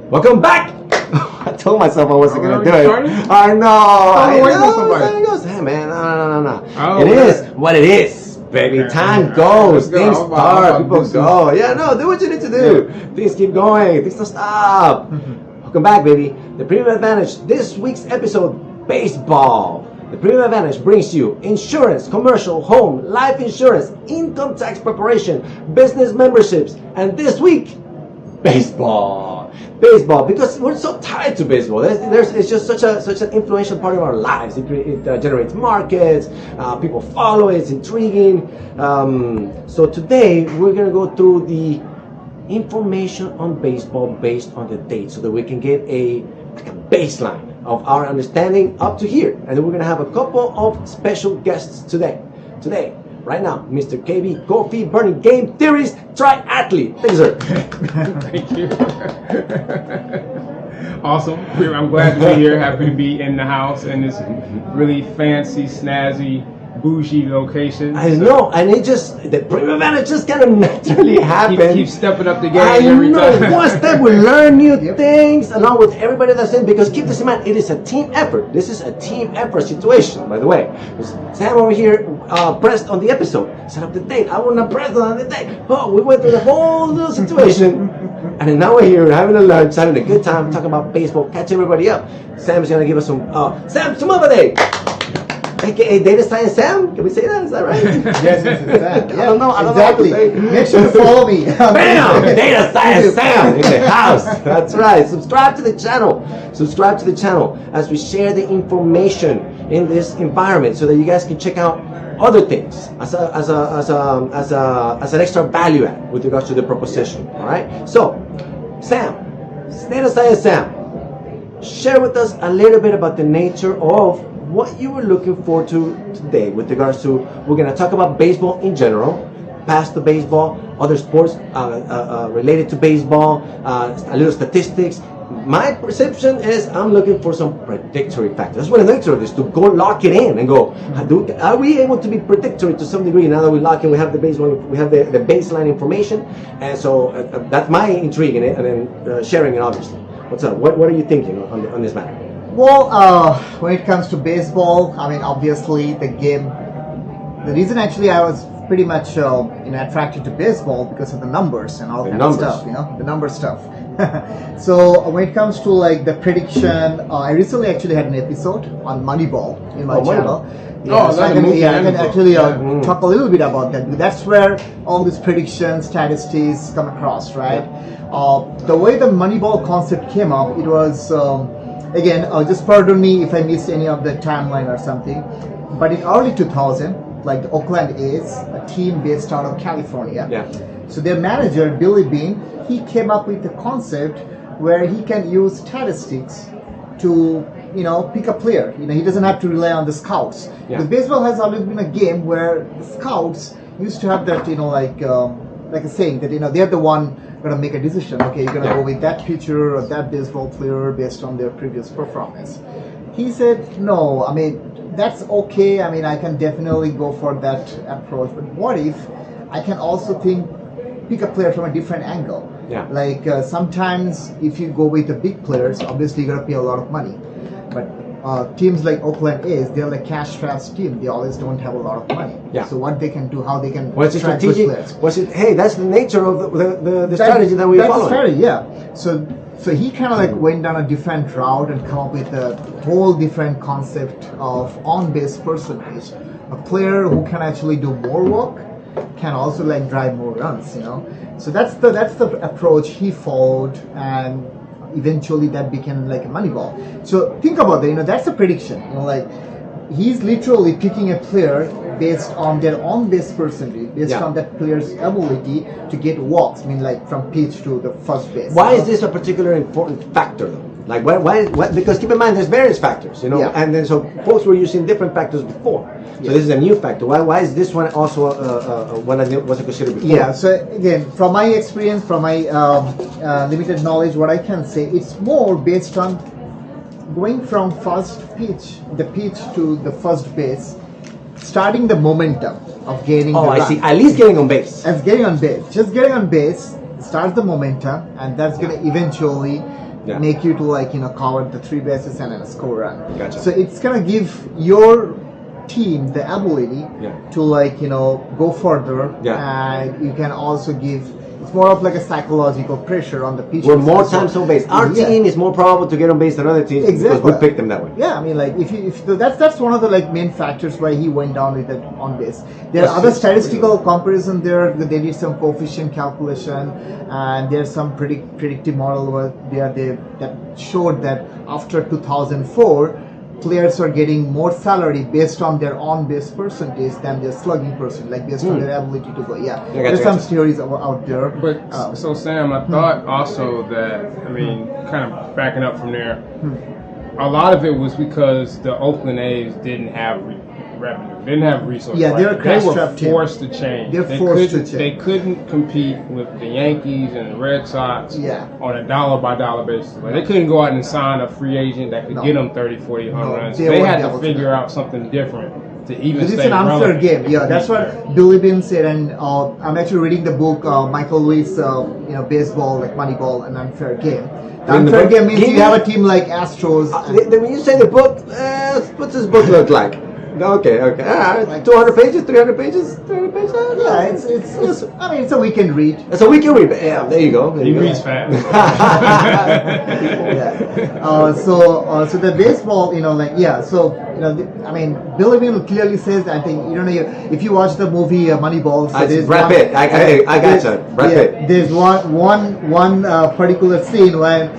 Welcome back! I told myself I wasn't going to do it. I know. I know. Hey, man, no. Oh, it is what it is, baby. Okay. Time goes. Go. Things I'll start. People do go. Yeah, no, do what you need to do. Yeah. Things keep going. Things don't stop. Welcome back, baby. The Premium Advantage. This week's episode, baseball. The Premium Advantage brings you insurance, commercial, home, life insurance, income tax preparation, business memberships, and this week, baseball. Baseball, because we're so tied to baseball. It's just such an influential part of our lives. It generates markets. People follow it. It's intriguing. So today we're gonna go through the information on baseball based on the date, so that we can get a baseline of our understanding up to here. And then we're gonna have a couple of special guests today. Right now, Mr. KB Kofi Burney, game theorist, triathlete. Thank you, sir. Thank you. Awesome. I'm glad to be here. Happy to be in the house in this really fancy, snazzy, bougie location. I know, and the Premium Advantage just kind of naturally happened. Keep stepping up the game every time. One step we learn new things, along with everybody that's in. Because keep this in mind, it is a team effort. This is a team effort situation, by the way. Sam over here pressed on the episode, set up the date. I would not press on the date. Oh, we went through the whole little situation, and then now we're here having a lunch, having a good time, talking about baseball, catch everybody up. Sam's gonna give us some Sam Day. AKA Data Science Sam? Can we say that? Is that right? Yes, it's Sam. Yeah, I don't know exactly. What to say. Make sure to follow me. Bam! Data Science Sam in the house. That's right. Subscribe to the channel. As we share the information in this environment, so that you guys can check out other things as an extra value add with regards to the proposition. All right. So, Sam, Data Science Sam, share with us a little bit about the nature of what you were looking forward to today with regards to, we're going to talk about baseball in general, past the baseball, other sports related to baseball, a little statistics. My perception is I'm looking for some predictory factors. That's what I like to do, is to go lock it in and go, are we able to be predictory to some degree? Now that we lock in, we have the baseball, we have the baseline information, and so that's my intrigue in it, and then sharing it, obviously. What's up? What are you thinking on this matter? Well, when it comes to baseball, I mean, obviously the reason actually I was pretty much attracted to baseball because of the numbers and all that stuff, the number stuff. So when it comes to like the prediction, I recently actually had an episode on Moneyball in my channel. So I can actually talk a little bit about that. That's where all these predictions, statistics come across, right? The way the Moneyball concept came up, it was again, just pardon me if I missed any of the timeline or something, but in early 2000, like the Oakland A's, a team based out of California. Yeah. So their manager, Billy Beane, he came up with the concept where he can use statistics to, pick a player. He doesn't have to rely on the scouts. Yeah. Because baseball has always been a game where the scouts used to have that, like a saying that, they're the one going to make a decision. Okay, you're going to go with that pitcher or that baseball player based on their previous performance. He said, no, I mean, that's okay. I mean, I can definitely go for that approach. But what if I can also pick a player from a different angle? Yeah. Like sometimes if you go with the big players, obviously you're going to pay a lot of money. But teams like Oakland A's, they're like cash-strapped team. They always don't have a lot of money. Yeah. So what they can do, how they can What's the strategic? Hey, that's the nature of the strategy that we follow. That's the strategy, yeah. So he kind of like went down a different route and come up with a whole different concept of on-base percentage. A player who can actually do more work can also like drive more runs, So that's the approach he followed, and eventually that became like a Moneyball. So think about that, that's a prediction. Like he's literally picking a player based on their on-base percentage, based on that player's ability to get walks. I mean, like from pitch to the first base. Why is this a particular important factor, though? Like why? Because keep in mind, there's various factors, and then so folks were using different factors before. So this is a new factor. Why is this one also one that wasn't considered before? Yeah. So again, from my experience, from my limited knowledge, what I can say, it's more based on going from the pitch to the first base, starting the momentum of gaining the run. I see. At least getting on base. As getting on base. Just getting on base, starts the momentum, and that's going to eventually make you to like cover the 3 bases and then a score run. Gotcha. So it's going to give your team the ability to like go further, and you can also give. It's more of like a psychological pressure on the pitcher. We're more times on base. Our team is more probable to get on base than other teams because we picked them that way. Yeah, I mean, like that's one of the like main factors why he went down with it on base. There are other statistical comparison there. They did some coefficient calculation, and there's some predictive model where that showed that after 2004. Players are getting more salary based on their on-base percentage than their slugging percentage, like based on their ability to go. There's some theories out there. But so Sam, I thought also that, I mean, kind of backing up from there, a lot of it was because the Oakland A's didn't have revenue, didn't have resources. Yeah, they're a cash-strapped team. They were forced to change. They're forced to change. They couldn't compete with the Yankees and the Red Sox on a dollar-by-dollar basis. Like, they couldn't go out and sign a free agent that could get them 30, 40 home runs. They had to figure out something different to even stay It's an unfair relevant. game. Yeah, that's what Billy Bean said, and I'm actually reading the book Michael Lewis, baseball, like Moneyball, an unfair game. The unfair game means you have a team like Astros. When you say the book, what's this book look like? Okay. 200 pages, 300 pages, 300 pages. Yeah, it's. I mean, it's a weekend read. It's a weekend read. Yeah, there you go. He reads fast. So the baseball, I mean, Billy Bean clearly says. I think if you watch the movie Moneyball, so there's Brad Pitt. I gotcha. Brad Pitt. There's one particular scene when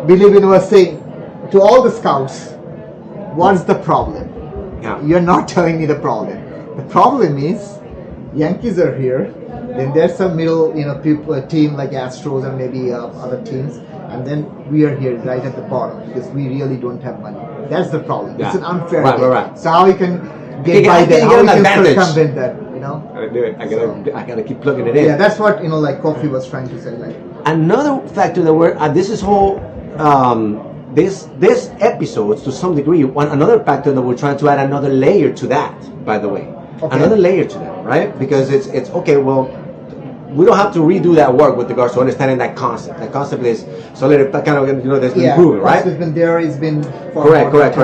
Billy Bean was saying to all the scouts, "What's the problem? You're not telling me the problem. The problem is Yankees are here. Then there's some middle, team like Astros and maybe other teams, and then we are here right at the bottom because we really don't have money. That's the problem. It's an unfair game. Right. So how you can get by that? How you can circumvent that? Gotta do it. I gotta keep plugging it in. Yeah, that's what like Kofi was trying to say. Like another factor that we're this is whole. This episodes to some degree another factor that we're trying to add another layer to that, by the way. Another layer to that, right? Because it's okay, well, we don't have to redo that work with regards to understanding that concept. That concept is solid, kind of, that's been proven, right? It's been there, it's been correct.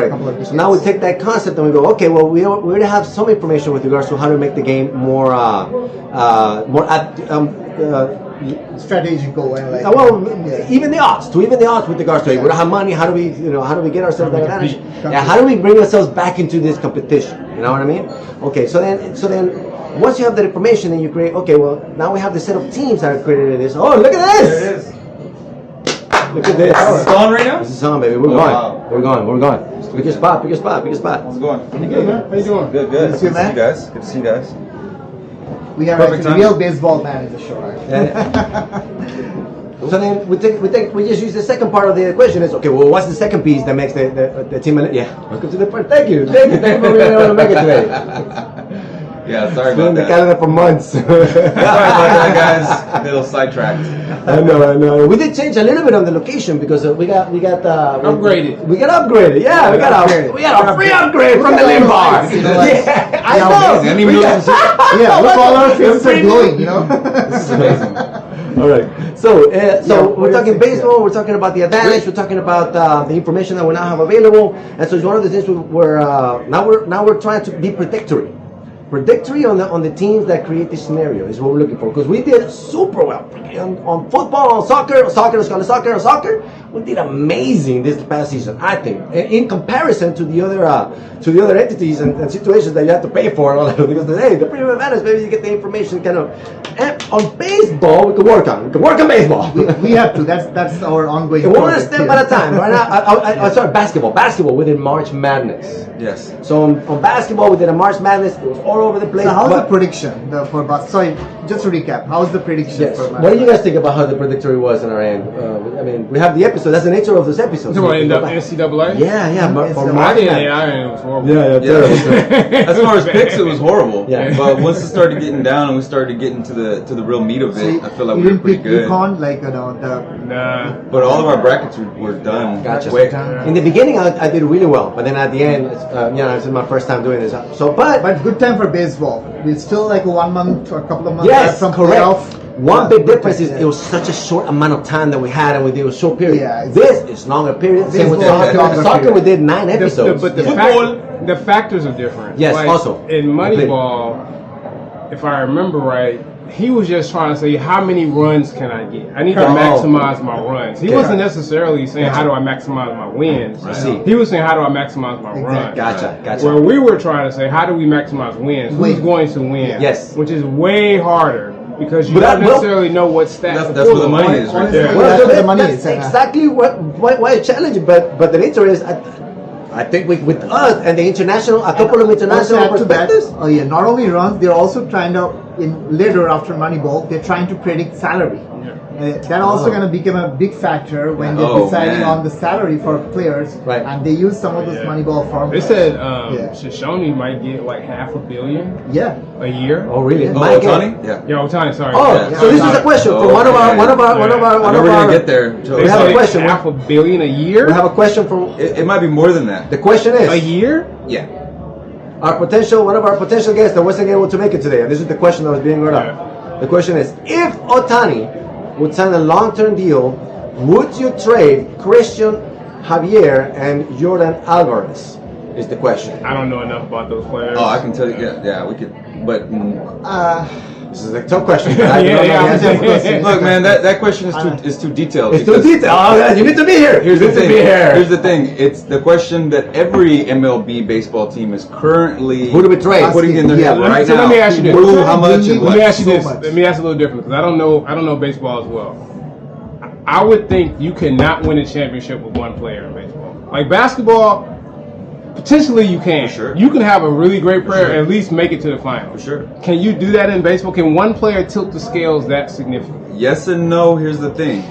So now we take that concept and we go, okay, well, we already have some information with regards to how to make the game more strategical and like even the odds with regards to it. We don't have money. How do we get ourselves that advantage? How do we bring ourselves back into this competition? You know what I mean? Okay, so then once you have that information, then you create. Okay, well now we have the set of teams that are created this. Oh, look at this! There it is. Look at this. Is this on right now? This is on, baby. We're going. Pick your spot. How's it going? Pretty good, man. How you doing? Good. Good to see you, man. Good to see you guys. We have a real baseball man in the show, right? So then we just use the second part of the equation is okay. Well, what's the second piece that makes the team? Yeah, welcome to the part. Thank you for being able to make it today. Yeah, sorry Been about in the that. calendar for months. Sorry about that, guys. A little sidetracked. I know. We did change a little bit on the location because we got Upgraded. We got upgraded. Yeah, we got a free upgrade from the Lim Bar. Yeah, I know. I didn't even know that was Yeah, look, all our faces are glowing, This is amazing. All right. So we're talking baseball. We're talking about the advantage. We're talking about the information that we now have available. And so it's one of the things now we're trying to be predictory. Predictory on the teams that create this scenario is what we're looking for, because we did super well on football, on soccer. We did amazing this past season, I think, in comparison to the other entities and situations that you have to pay for. Because hey, the premium advantage, maybe you get the information kind of. And on baseball, we can work on baseball. We have to. That's our ongoing. One step at a time. Right now, I started basketball. Basketball, we did March Madness. Yes. So on basketball, we did a March Madness. It was all over the place. So how's the prediction for basketball? Sorry, just to recap. How's the prediction for basketball? What do you guys think about how the predictory was on our end? I mean, we have the episode. That's the nature of this episode. You talking about NCAA? Yeah. For March I Madness. it was horrible. Yeah, terrible. As far as picks, it was horrible. Yeah. But once it started getting down and we started getting to the real meat of it, I feel like we were pretty good. UConn, Nah. But all of our brackets were done Gotcha. quick. In the beginning, I did really well, but then at the end, this is my first time doing this. So, but good time for baseball. We're still like 1 month or a couple of months yes, from correct. playoff. One big difference is it was such a short amount of time that we had, and we did a short period. Yeah, this is longer period. Same with soccer, we did 9 episodes. But the factors are different. Yes, like, also. In Moneyball, if I remember right, he was just trying to say, how many runs can I get? I need to maximize my runs. He wasn't necessarily saying, how do I maximize my wins? I see. He was saying, how do I maximize my runs? Gotcha. Where we were trying to say, how do we maximize wins? Who's going to win? Yes. Which is way harder because you don't necessarily know what stats. That's where the money is, right there. That's where the money is. That's exactly why it's challenging. But the nature is, I think with us and the international, a couple of international perspectives. Oh yeah, not only runs, they're also trying to, later after Moneyball, they're trying to predict salary. That also going to become a big factor when they're deciding on the salary for players. Right. And they use some of those Moneyball formulas. They said Shoshone might get like $500 million a year. Oh really? Ohtani? Yeah, Ohtani, sorry. So this is a question from one of our we're gonna get there. We have a question. $500 million a year? We have a question from It might be more than that. the question is a year? Yeah. one of our potential guests that wasn't able to make it today, and this is the question that was being brought up. The question is, if Ohtani would sign a long-term deal, would you trade Christian Javier and Jordan Alvarez? Is the question. I don't know enough about those players. Oh, I can tell you. Yeah, we could. But this is a tough question. look, man, that question is too detailed. It's too detailed. Oh, you need to be here. Here's the thing. Here's the thing. It's the question that every MLB baseball team is currently putting in their head right now. Let me ask you this. How much? Let me ask you this. Let me ask a little different because I don't know baseball as well. I would think you cannot win a championship with one player in baseball. Like basketball, potentially you can. For sure. You can have a really great player and at least make it to the final. For sure. Can you do that in baseball? Can one player tilt the scales that significantly? Yes and no. Here's the thing.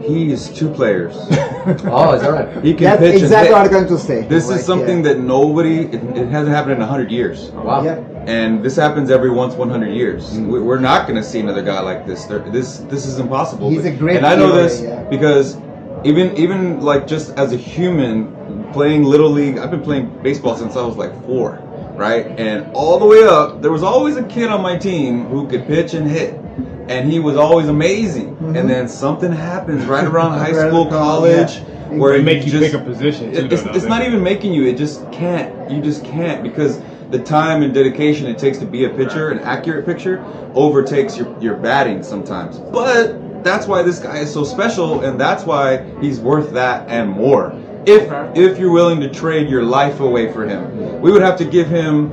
He is 2 players. Oh, is that right? He can That's pitch exactly and what I'm going to say. This is something that it hasn't happened in 100 years. Wow. Yeah. And this happens every once 100 years. We're not going to see another guy like this. This is impossible. He's a great And I know player, this because even like just as a human playing Little League, I've been playing baseball since I was like 4, right? And all the way up, there was always a kid on my team who could pitch and hit. And he was always amazing. And then something happens right around high school, college, where They it make you just, pick a position too. it's not even making you. It just can't. You just can't because the time and dedication it takes to be a pitcher, an accurate pitcher, overtakes your batting sometimes. But that's why this guy is so special, and that's why he's worth that and more. If you're willing to trade your life away for him, we would have to give him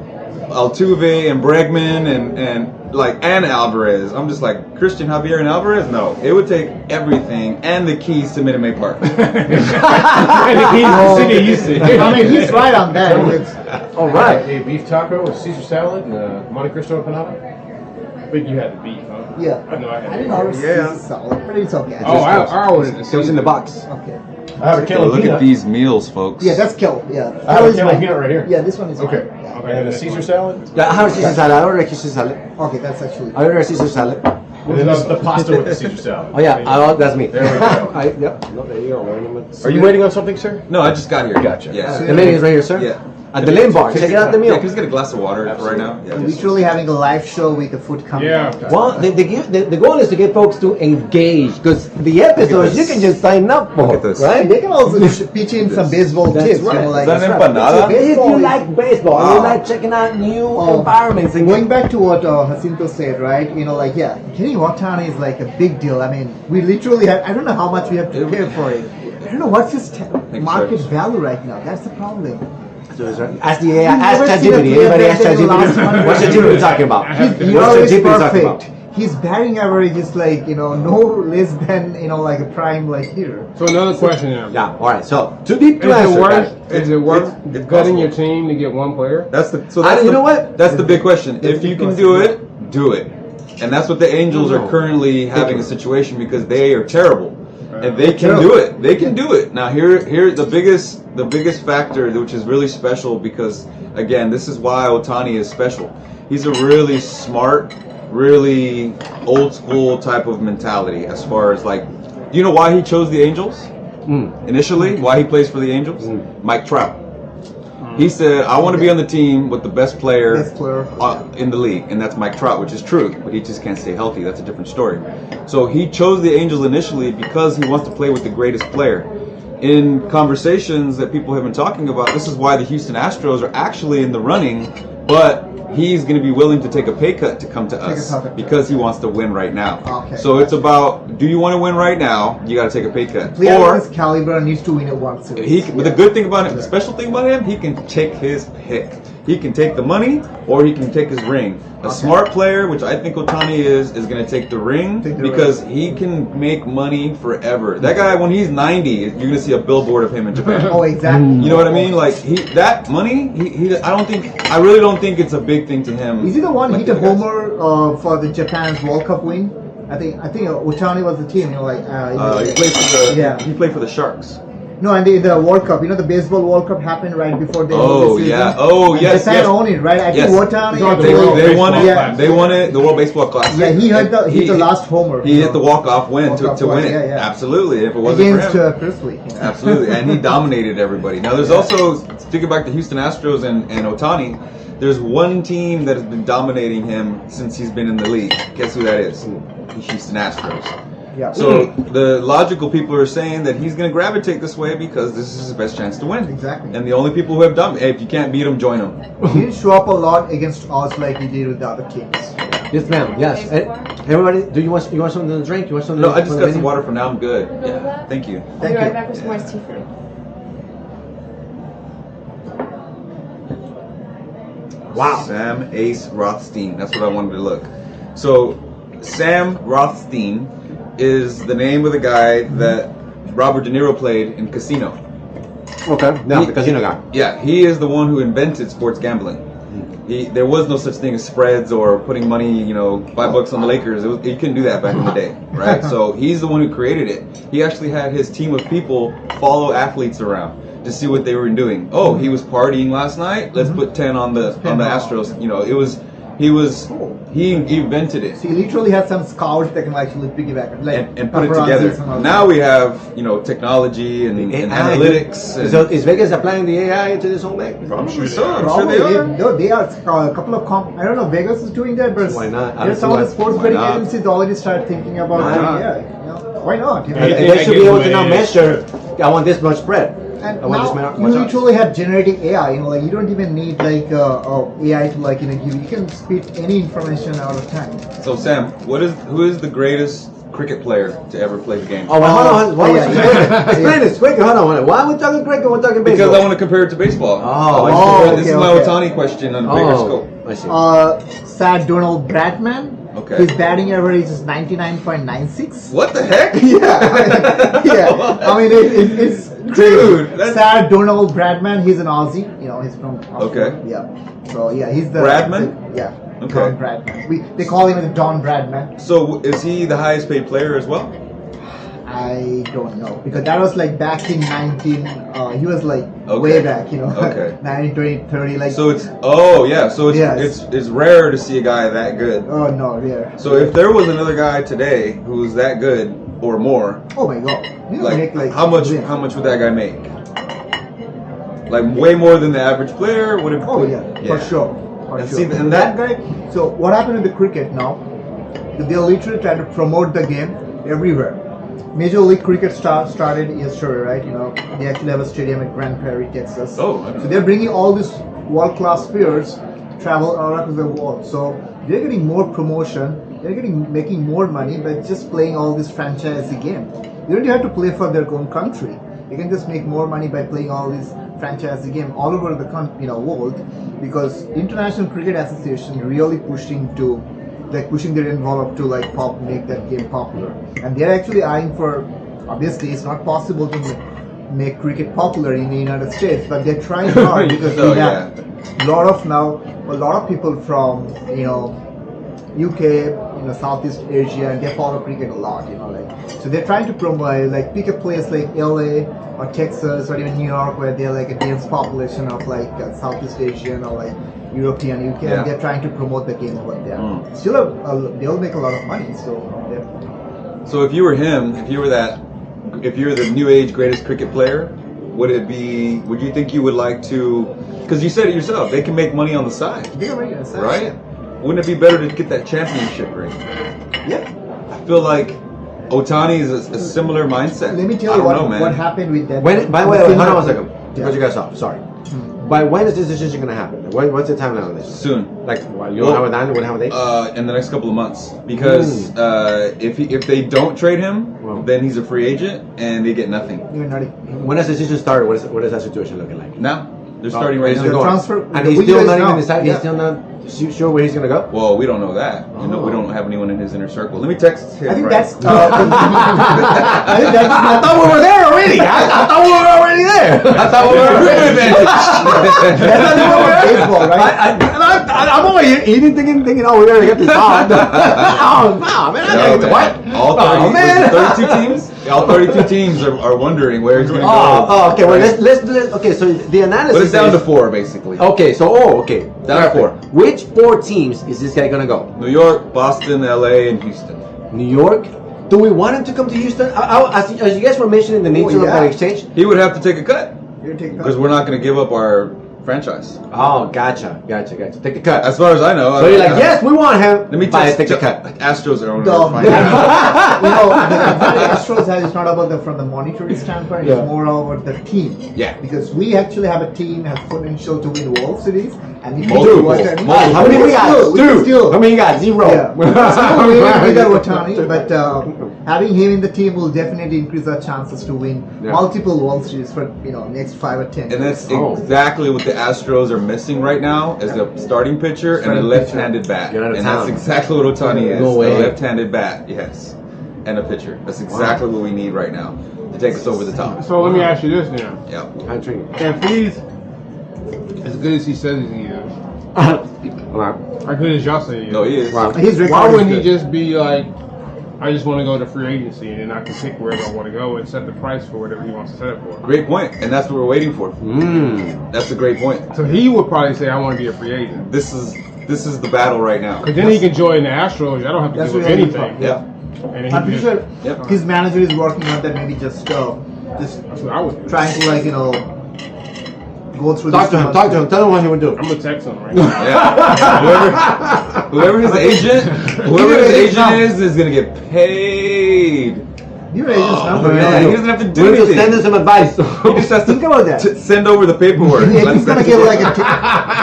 Altuve and Bregman and Alvarez. I'm just like, Christian Javier and Alvarez? No. It would take everything and the keys to Minute Maid Park. And the keys to City Houston. I mean, he's right on that. All right. A beef taco with Caesar salad and Monte Cristo empanada. I think you had the beef, huh? Yeah. I know I had I the didn't beef. order salad, but it's okay. I ordered It was in the box. Okay. I have a kale and Look peanut. at these meals, folks. Yeah, that's kale. Yeah. I have a kale and peanut right here. Yeah, this one is Okay. fine. Yeah. And a Caesar salad. Yeah, I have Caesar salad. I ordered Caesar salad. Okay, that's actually. I ordered Caesar salad. And then the pasta with the Caesar salad. Oh yeah, that's me. There we go. No, there you go. Are you waiting on something, sir? No, I just got here. Gotcha. Yeah. The menu is right here, sir. Yeah. At the Lane Bar. Check it out the Yeah, meal. can you just get a glass of water right now? Yeah. We're literally having a live show with the food company. Yeah. Well, the goal is to get folks to engage because the episodes you can just sign up for, Look at this. right? They can also pitch in some baseball That's tips. right. You know, like Is that an empanada? If you like baseball, and you like checking out new environments, and Going back to what Jacinto said, right? You know, like, yeah, getting Ohtani is like a big deal. I mean, we literally have, I don't know how much we have to pay for it. I don't know what's his market value right now. That's the problem. ask the AI, ask never seen a ChatGPT. player Anybody ask that they last ChatGPT? 100 What's ChatGPT talking about? He's What's always ChatGPT talking perfect. about? His batting average is like, you know, no less than, you know, like a prime like hitter. So another question here. Yeah. All right. So too deep to Is answer. it worth? guys. Is it worth it's gutting possible. your team to get one player? You know what? That's the big question. That's If the you can question, do it, do it. And that's what the Angels are currently having a situation because they are terrible. And they can do it. They can do it. Now here the biggest factor which is really special because again, this is why Ohtani is special. He's a really smart, really old school type of mentality as far as like, do you know why he chose the Angels? Initially, why he plays for the Angels? Mike Trout. He said, I want to be on the team with the best player, yeah. in the league, and that's Mike Trout, which is true, but he just can't stay healthy. That's a different story. So he chose the Angels initially because he wants to play with the greatest player. In conversations that people have been talking about, this is why the Houston Astros are actually in the running, but he's going to be willing to take a pay cut to come to us because he wants to win right now. Okay. So it's about, do you want to win right now? You got to take a pay cut. Or his caliber needs to win at World Series. But the good thing about him, the special thing about him, he can take his pick. He can take the money or he can take his ring. A smart player, which I think Ohtani is going to take the ring because he can make money forever. That guy, when he's 90, you're going to see a billboard of him in Japan. Oh, exactly. You know what I mean? Like that money, I really don't think it's a big thing to him. Is he the one hit a homer for the Japan's World Cup win? I think Ohtani was the team. You know, like he played for the Sharks. No, and the World Cup, the baseball World Cup happened right before they Oh, the yeah. season. Oh, and yes. Japan owned it, right? I think Ohtani. They won it. Yeah. They won it. The World Baseball Classic. Yeah, he hit the last homer. He hit the walk-off win to win it. Yeah. Absolutely. If it wasn't against for him. Chrisley. Absolutely. And he dominated everybody. Now, there's also, thinking back to Houston Astros and Ohtani, there's one team that has been dominating him since he's been in the league. Guess who that is? The Houston Astros. Yeah. So the logical people are saying that he's going to gravitate this way because this is his best chance to win. Exactly. And the only people who have done it, if you can't beat them, join them. He didn't show up a lot against us like he did with the other teams. Yes, ma'am. Yes. Everybody, do you want something to drink? You want something? No, I just got some water for now. I'm good. Yeah. Thank you. I'll be right back for some more tea for you. Wow. Sam Ace Rothstein. That's what I wanted to look. So, Sam Rothstein is the name of the guy that Robert De Niro played in Casino. Okay. No, the casino guy. Yeah, he is the one who invented sports gambling. There was no such thing as spreads or putting money, $5 on the Lakers. You couldn't do that back in the day, right? So he's the one who created it. He actually had his team of people follow athletes around to see what they were doing. Oh, he was partying last night. Let's put 10 on the Astros. He invented it. So he literally had some scouts that can actually piggyback and put it together. Now we have technology and analytics. So is Vegas applying the AI into this whole thing? I'm sure so. I'm Probably. sure they are. They are a couple of I don't know. Vegas is doing that, but why not? There's some of the sports betting agencies already start thinking about AI. Why not? They should be able to now measure. I want this much spread. And I want now this you much literally have generating AI. You don't even need AI to give. You can spit any information out of time. So Sam, who is the greatest cricket player to ever play the game? Oh, well, hold on. Explain this quick. Hold on. Why are we talking cricket? We're talking baseball. Because I want to compare it to baseball. This is my Ohtani question on a bigger scope. I see. Sad Donald Bradman. Okay. His batting average is 99.96. What the heck? Yeah. I mean, it's dude. Sad Donald Bradman. He's an Aussie. He's from Australia. Okay. Yeah. So yeah, he's the Bradman. Yeah. Okay. Don Bradman. They call him the Don Bradman. So is he the highest paid player as well? I don't know because that was like back in 19. He was like way back, Okay. 19, 20, 30. So it's rare to see a guy that good. Oh no, yeah. So if there was another guy today who's that good or more, oh my god, how much would that guy make? Like way more than the average player would have. Oh yeah, for sure. And that guy. So what happened in the cricket now? They're literally trying to promote the game everywhere. Major League Cricket started yesterday, right? They actually have a stadium at Grand Prairie, Texas. Oh. So they're bringing all these world-class players travel around the world. So they're getting more promotion. They're making more money by just playing all this franchise game. They don't have to play for their own country. They can just make more money by playing all these franchise game all over the world because International Cricket Association really pushing their envelope to make that game popular, and they're actually eyeing for. Obviously, it's not possible to make cricket popular in the United States, but they're trying hard because we have a lot of people from UK, Southeast Asia, and they follow cricket a lot, so they're trying to promote, pick a place like LA or Texas or even New York where they're a dense population of Southeast Asian or European, UK, and they're trying to promote the game over there. Still, they'll make a lot of money. So if you were him, if you're the new age greatest cricket player, would you think you would like to, because you said it yourself, they can make money on the side, right? Wouldn't it be better to get that championship ring? Yeah. I feel like Ohtani is a similar mindset. Let me tell you what happened with that. By the way, hold on 1 second. To cut you guys off, sorry. By when is this decision going to happen? What's the timeline on this? Soon. Like, you don't have a date? You have a date? In the next couple of months. Because if they don't trade him, then he's a free agent and they get nothing. When has the decision started? What is that situation looking like? Now, they're starting right now. Transfer, and he's still not even decided. He's still not sure where he's going to go? Well, we don't know that. You know, we don't have anyone in his inner circle. Let me text him. I think right. that's. I thought we were there already. I thought we were already there. I thought we were already there. Baseball, right? I'm over here eating, thinking, oh, we're going to get this on. Oh, no, man. I gotta get the what? All 32 teams? All 32 teams are wondering where he's going to go. Oh, okay. Well, let's. Okay, so the analysis. But it's down to 4, basically. Okay, so okay. Down to 4. Which 4 teams is this guy gonna go? New York, Boston, LA, and Houston. New York. Do we want him to come to Houston? As you guys were mentioning the nature of that exchange. He would have to take a cut because we're not going to give up our franchise. Oh, gotcha. Take the cut. As far as I know. So you're like, yes, we want him. Let me take the cut. Astros are on the Astros is not about from the monetary standpoint. It's more about the team. Yeah. Because we actually have a team has potential to win World Series. And if how many we got? 2. How many you got? 0. Yeah. So we got Ohtani, but having him in the team will definitely increase our chances to win multiple World Series for next 5 or 10 years. And that's exactly what the Astros are missing right now is the starting pitcher and a left-handed bat. And that's exactly what Ohtani is. No way. A left-handed bat, yes. And a pitcher. That's exactly what we need right now to take us over the top. So let me ask you this now. Yeah. If he's as good as he says he is, as good as y'all say he is. No, he is. Why wouldn't he just be like, I just want to go to free agency and then I can pick wherever I want to go and set the price for whatever he wants to set it for? Great point. And that's what we're waiting for. That's a great point. So he would probably say, I want to be a free agent. This is the battle right now. Because then he can join the Astros. I don't have to give him anything. Yeah. And I'm pretty sure his manager is working on that. Maybe just that's what I would do. Trying to go through. Talk to him. Tell him what he would do. I'm gonna text him right now. Yeah. Whoever his agent is gonna get paid. Your agent's number. He doesn't have to do anything. Send us some advice. He just has Think about that. to send over the paperwork. He's gonna get like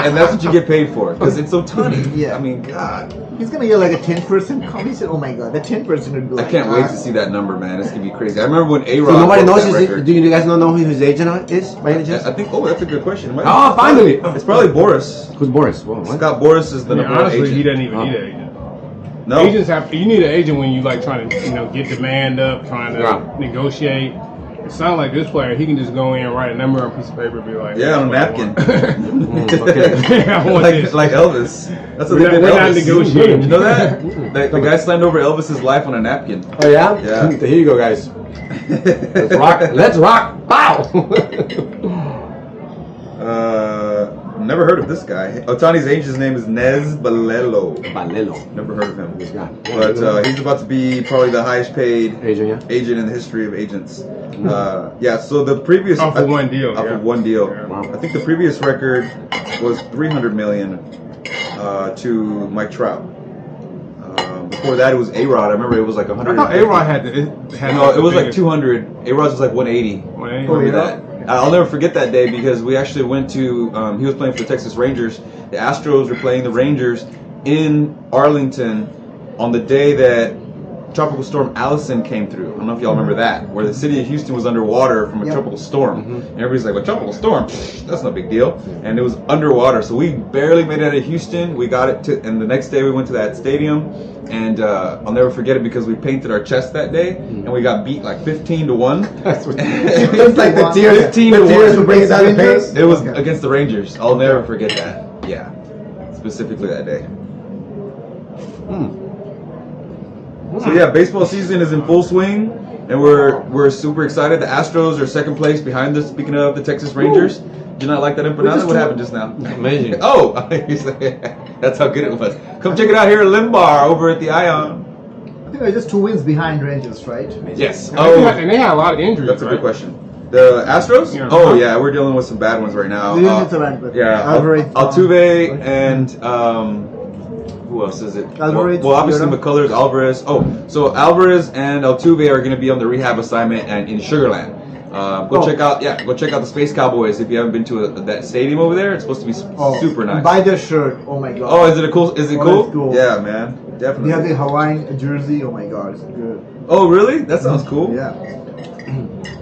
and that's what you get paid for because it's Ohtani. Yeah. I mean, God. He's gonna get like a 10% commission. Oh my God, that 10% would be like. I can't wait to see that number, man. It's gonna be crazy. I remember when A-Rod. So nobody knows record. do you guys not know who his agent is by any chance? I think. Oh, that's a good question. Finally. It's probably Boris. Who's Boris? Whoa, what? Scott Boris is the number one honestly, agent. he doesn't even need an agent. No. Agents you need an agent when you like trying to get demand up, trying to negotiate. It sounds like this player, he can just go in, write a number on a piece of paper, and be like, on a napkin. I want this. like Elvis. That's what We're they did. not Elvis. negotiating. You know that? The guy slammed over Elvis's life on a napkin. Oh yeah? Yeah. Here you go, guys. Let's rock. Let's rock. Bow. Never heard of this guy. Ohtani's agent's name is Nez Balelo. Never heard of him. This guy. But he's about to be probably the highest paid agent in the history of agents. So the previous off of one deal. Of one deal. Yeah. Wow. I think the previous record was $300 million to Mike Trout. Before that, it was A-Rod. I remember it was like 100. I thought A-Rod had no, it was like 200. A-Rod's was like 180. Remember that? I'll never forget that day because we actually went to. He was playing for the Texas Rangers. The Astros were playing the Rangers in Arlington on the day that Tropical Storm Allison came through. I don't know if y'all remember that, where the city of Houston was underwater from a tropical storm. And everybody's like, well, tropical storm, that's no big deal. And it was underwater. So we barely made it out of Houston. We got it to, and the next day we went to that stadium. And I'll never forget it because we painted our chest that day, and we got beat like 15-1. That's what it's like the tears. 15-1. Would bring us out of pain. It was against the Rangers. I'll never forget that. Yeah, specifically that day. So yeah, baseball season is in full swing, and we're super excited. The Astros are second place behind us. Speaking of the Texas Rangers, did you not like that empanada? What happened just now? Amazing. Oh, that's how good it was. Come check it out here at Limbar over at the Ion. I think they're just 2 wins behind Rangers, right? Yes. And they had a lot of injuries. That's a good question. The Astros? Yeah. Oh yeah, we're dealing with some bad ones right now. Altuve and who else is it? Alvarez, well, obviously Yoda. McCullers, Alvarez. Oh, so Alvarez and Altuve are going to be on the rehab assignment and in Sugarland. Go check out the Space Cowboys if you haven't been to that stadium over there. It's supposed to be super nice. Buy their shirt. Oh my god. Oh, is it cool? Is it it's cool? Yeah, man, definitely. They have the Hawaiian jersey. Oh my god, it's good. Oh, really? That sounds cool. Yeah.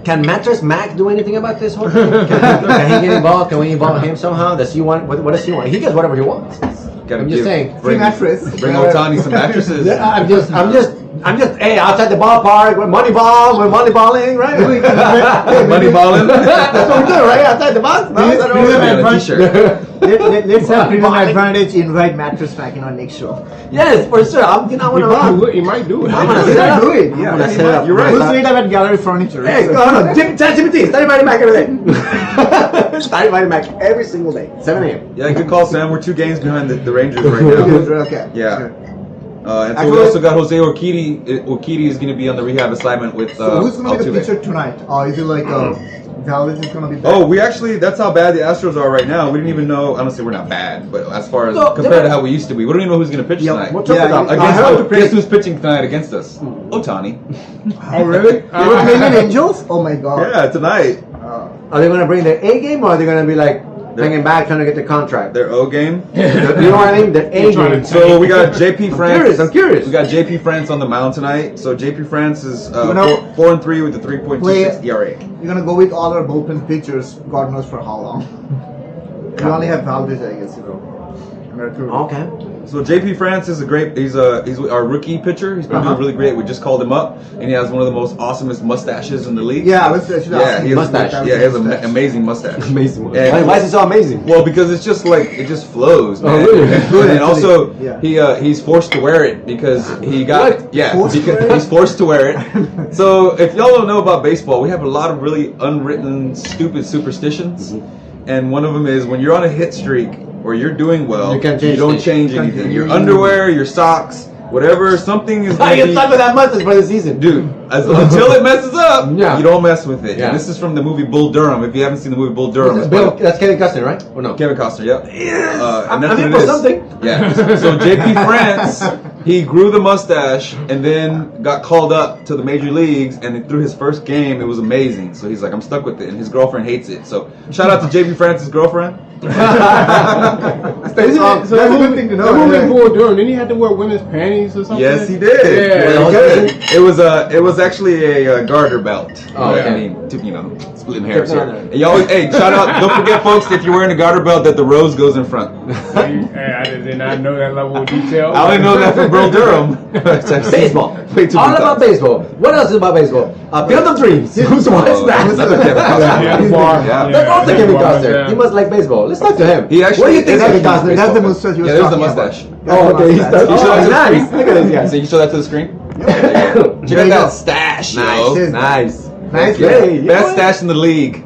Can Mattress Mac do anything about this whole thing? Can he get involved? Can we involve him somehow? Does he want? What does he want? He gets whatever he wants. I'm just saying. Free mattress. Bring Ohtani some mattresses. I'm just. Hey, outside the ballpark, we're money balling, right? Money balling. That's what we're doing, right? Outside the box. T-shirt. Let's have premium advantage. Invite Mattress Mac in our next show. Yes, for sure. He might do it. I'm gonna set up. Do it. I'm gonna set up. You're right. We'll meet up at Gallery Furniture. Hey, go on. ChatGPT. Start inviting Mac every day. Start inviting Mac every single day. 7 a.m. Yeah, good call, Sam. We're 2 games behind the Rangers right now. Okay. Yeah. And so we also got Jose Urquidy. Urquidy is going to be on the rehab assignment with So who's going to be the Altuve. pitcher tonight? Is it like Valdez is going to be back? Oh, that's how bad the Astros are right now. We didn't even know. Honestly, we're not bad, but as far as compared to how we used to be, we don't even know who's going to pitch tonight. Guess who's pitching tonight against us? Ohtani. Oh, really? They were playing in Angels? Oh my god. Yeah, tonight. Are they going to bring their A game or are they going to be like hanging back trying to get the contract? Their O game. You know what I mean? Their A game. So we got JP France. I'm curious. We got JP France on the mound tonight. So JP France is 4-3 with a 3.26 ERA. You're going to go with all our bullpen pitchers, God knows for how long. You only have Valdez, I guess, Okay. So JP France is he's our rookie pitcher. He's been doing really great. We just called him up, and he has one of the most awesomest mustaches in the league. Yeah, he has an amazing mustache. Amazing. And why is it so amazing? Well, because it just flows, man. Oh, really? It's good. And also, Yeah. he's forced to wear it because he got Forced to wear it? he's forced to wear it. So if y'all don't know about baseball, we have a lot of really unwritten, stupid superstitions, and one of them is when you're on a hit streak or you're doing well, you don't change anything. Your underwear, your socks, whatever, something is I going to get be... stuck with that mustache for the season. Dude, until it messes up, Yeah. you don't mess with it. Yeah. And this is from the movie Bull Durham. If you haven't seen the movie Bull Durham, That's Kevin Costner, right? Or no? Kevin Costner, yep. I'm And that's in what for it is. something. Yeah. So JP France, he grew the mustache and then got called up to the major leagues, and through his first game, it was amazing. So he's like, I'm stuck with it, and his girlfriend hates it. So shout out to JP France's girlfriend. That's a good thing to know. Moving forward, Durham, didn't he have to wear women's panties or something? Yes, he did. Yeah. It was actually a garter belt. Oh, okay. I mean, splitting hairs here. And you always, shout out! Don't forget, folks, if you're wearing a garter belt, that the rose goes in front. I did not know that level of detail. I only know that from Bull Durham. Baseball. Way too All many about times. baseball. What else is about baseball? Field of Dreams. Who's watched that? That's a Kevin Costner. Yeah. That's also Kevin Costner. Yeah. He must like baseball. Let's talk to him. He actually What do you think, is Kevin actually Costner? That's the baseball mustache you fan. were Yeah, there's the talking mustache. about. Oh, okay. He's That's the You show that to the nice. screen? Look at this guy. So you show that to the screen? Check out that stash, yo. Nice. Nice. Nice. Hey, Best stash in the league.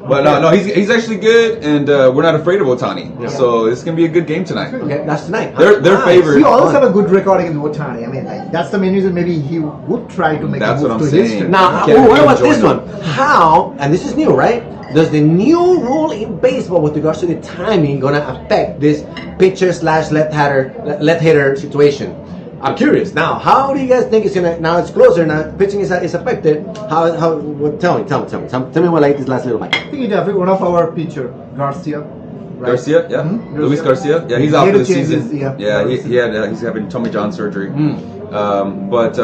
But no, he's actually good, and we're not afraid of Ohtani. So it's gonna be a good game tonight. Okay, that's tonight. They're favored. He always have a good record against Ohtani. I mean, like, that's the main reason maybe he would try to make That's a move what I'm to his saying. team. Now, Kevin what about join this them. one? How, and this is new, right? Does the new rule in baseball with regards to the timing gonna affect this pitcher slash left hitter situation? I'm curious. Now, how do you guys think it's gonna? Now it's closer. Now pitching is affected. How? Tell me what like this last little mic. I think he definitely one of our pitcher, Garcia. Right? Garcia, yeah, Luis Garcia, yeah, he's He out had for the to change season. his- yeah. He's having Tommy John surgery. But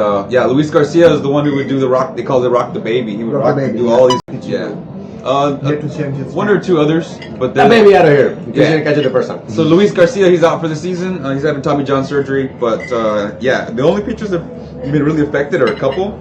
Luis Garcia is the one who would do the rock. They call it rock the baby. He would Rock the baby, do yeah. all these. Yeah. He had to change his One or two others, but That then baby out of here. Yeah. You're gonna catch it the first time. So Luis Garcia, he's out for the season. He's having Tommy John surgery, but the only pitchers that have been really affected are a couple.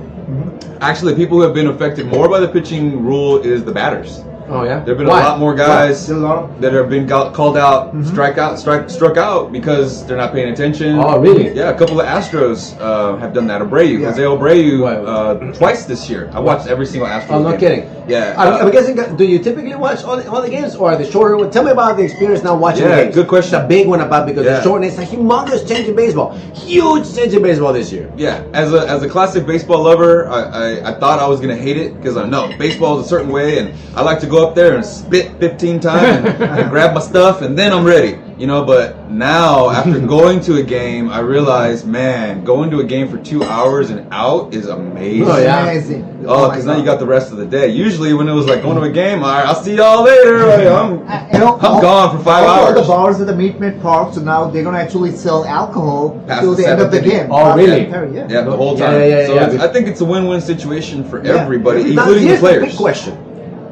Actually, people who have been affected more by the pitching rule is the batters. Oh yeah. There've been Why? a lot more guys Still a lot of- that have been called out, struck out because they're not paying attention. Oh, really? Yeah, a couple of Astros have done that. Abreu, Yeah. Jose Abreu, twice this year. I watched every single Astros Oh, no game. kidding. Yeah. I'm guessing. Do you typically watch all the games, or are they shorter? Tell me about the experience now watching Yeah, games. good question. It's a big one about because Yeah. the shortness, a humongous change in baseball, huge change in baseball this year. Yeah, as a classic baseball lover, I thought I was gonna hate it because I know baseball is a certain way, and I like to go up there and spit 15 times and grab my stuff, and then I'm ready. You know, but now after going to a game, I realize, man, going to a game for 2 hours and out is amazing. Oh, yeah. Amazing. Oh, my because now God. you got the rest of the day. Usually, when it was like going to a game, all right, I'll see y'all later. Like, I'm gone for 5 all hours. the bars at the Meat Park, so now they're gonna actually sell alcohol Past till the the end of the seventh game. Oh, really? Yeah. Yeah, the whole Yeah, time. yeah, so yeah. I think it's a win-win situation for Yeah. everybody, Now, including the here's players. big question: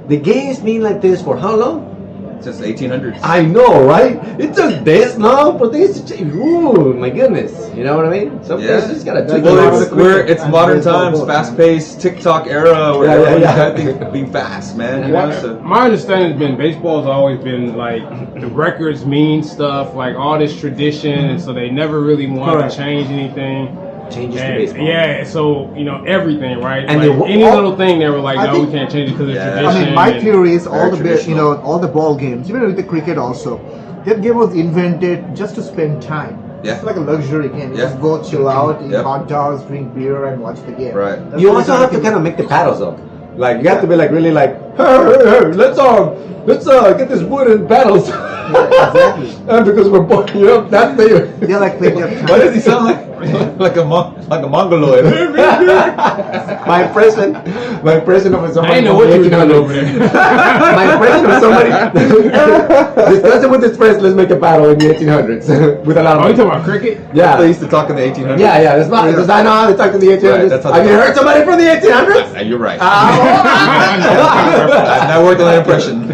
the games been like this for how long? Since the 1800s. I know, right? It took this long for things to change. Ooh, my goodness. You know what I mean? Some Yeah. places gotta tweak Well, it. Well, it's And modern baseball times, both, fast-paced, TikTok era, where Yeah, yeah, everyone's yeah. got things being fast, man. You know, so. My understanding has been baseball's always been like the records mean stuff, like all this tradition, and so they never really wanted Correct. to change anything. Changes to And, baseball. yeah, so everything, right? And like, they- any all- little thing, they were like, I no, think- we can't change it because of Yeah. tradition. I mean, my and- theory is Very traditional. all the ball games, even with the cricket also, that game was invented just to spend time. Yeah. It's like a luxury game. You Yeah. just go chill out, eat Yep. hot dogs, drink beer, and watch the game. Right. That's You the also reason have I to think- kind of make the paddles up. Like you have to be like really like, let's get this wood and paddles. Yeah, exactly. And because we're both, that's the. They're like playing their time. Why does he sound like like a mongoloid? my impression of somebody. I didn't know what you were doing over there. My impression of somebody discussing with his friends. Let's make a battle in the 1800s with a lot of. Oh, you talking about cricket? Yeah. They used to talk in the 1800s. Yeah, that's not. Because I know how they talk in the 1800s. Right, that's how Have they you talk. heard somebody from the 1800s? You're right. Ah. I've not worked on that impression.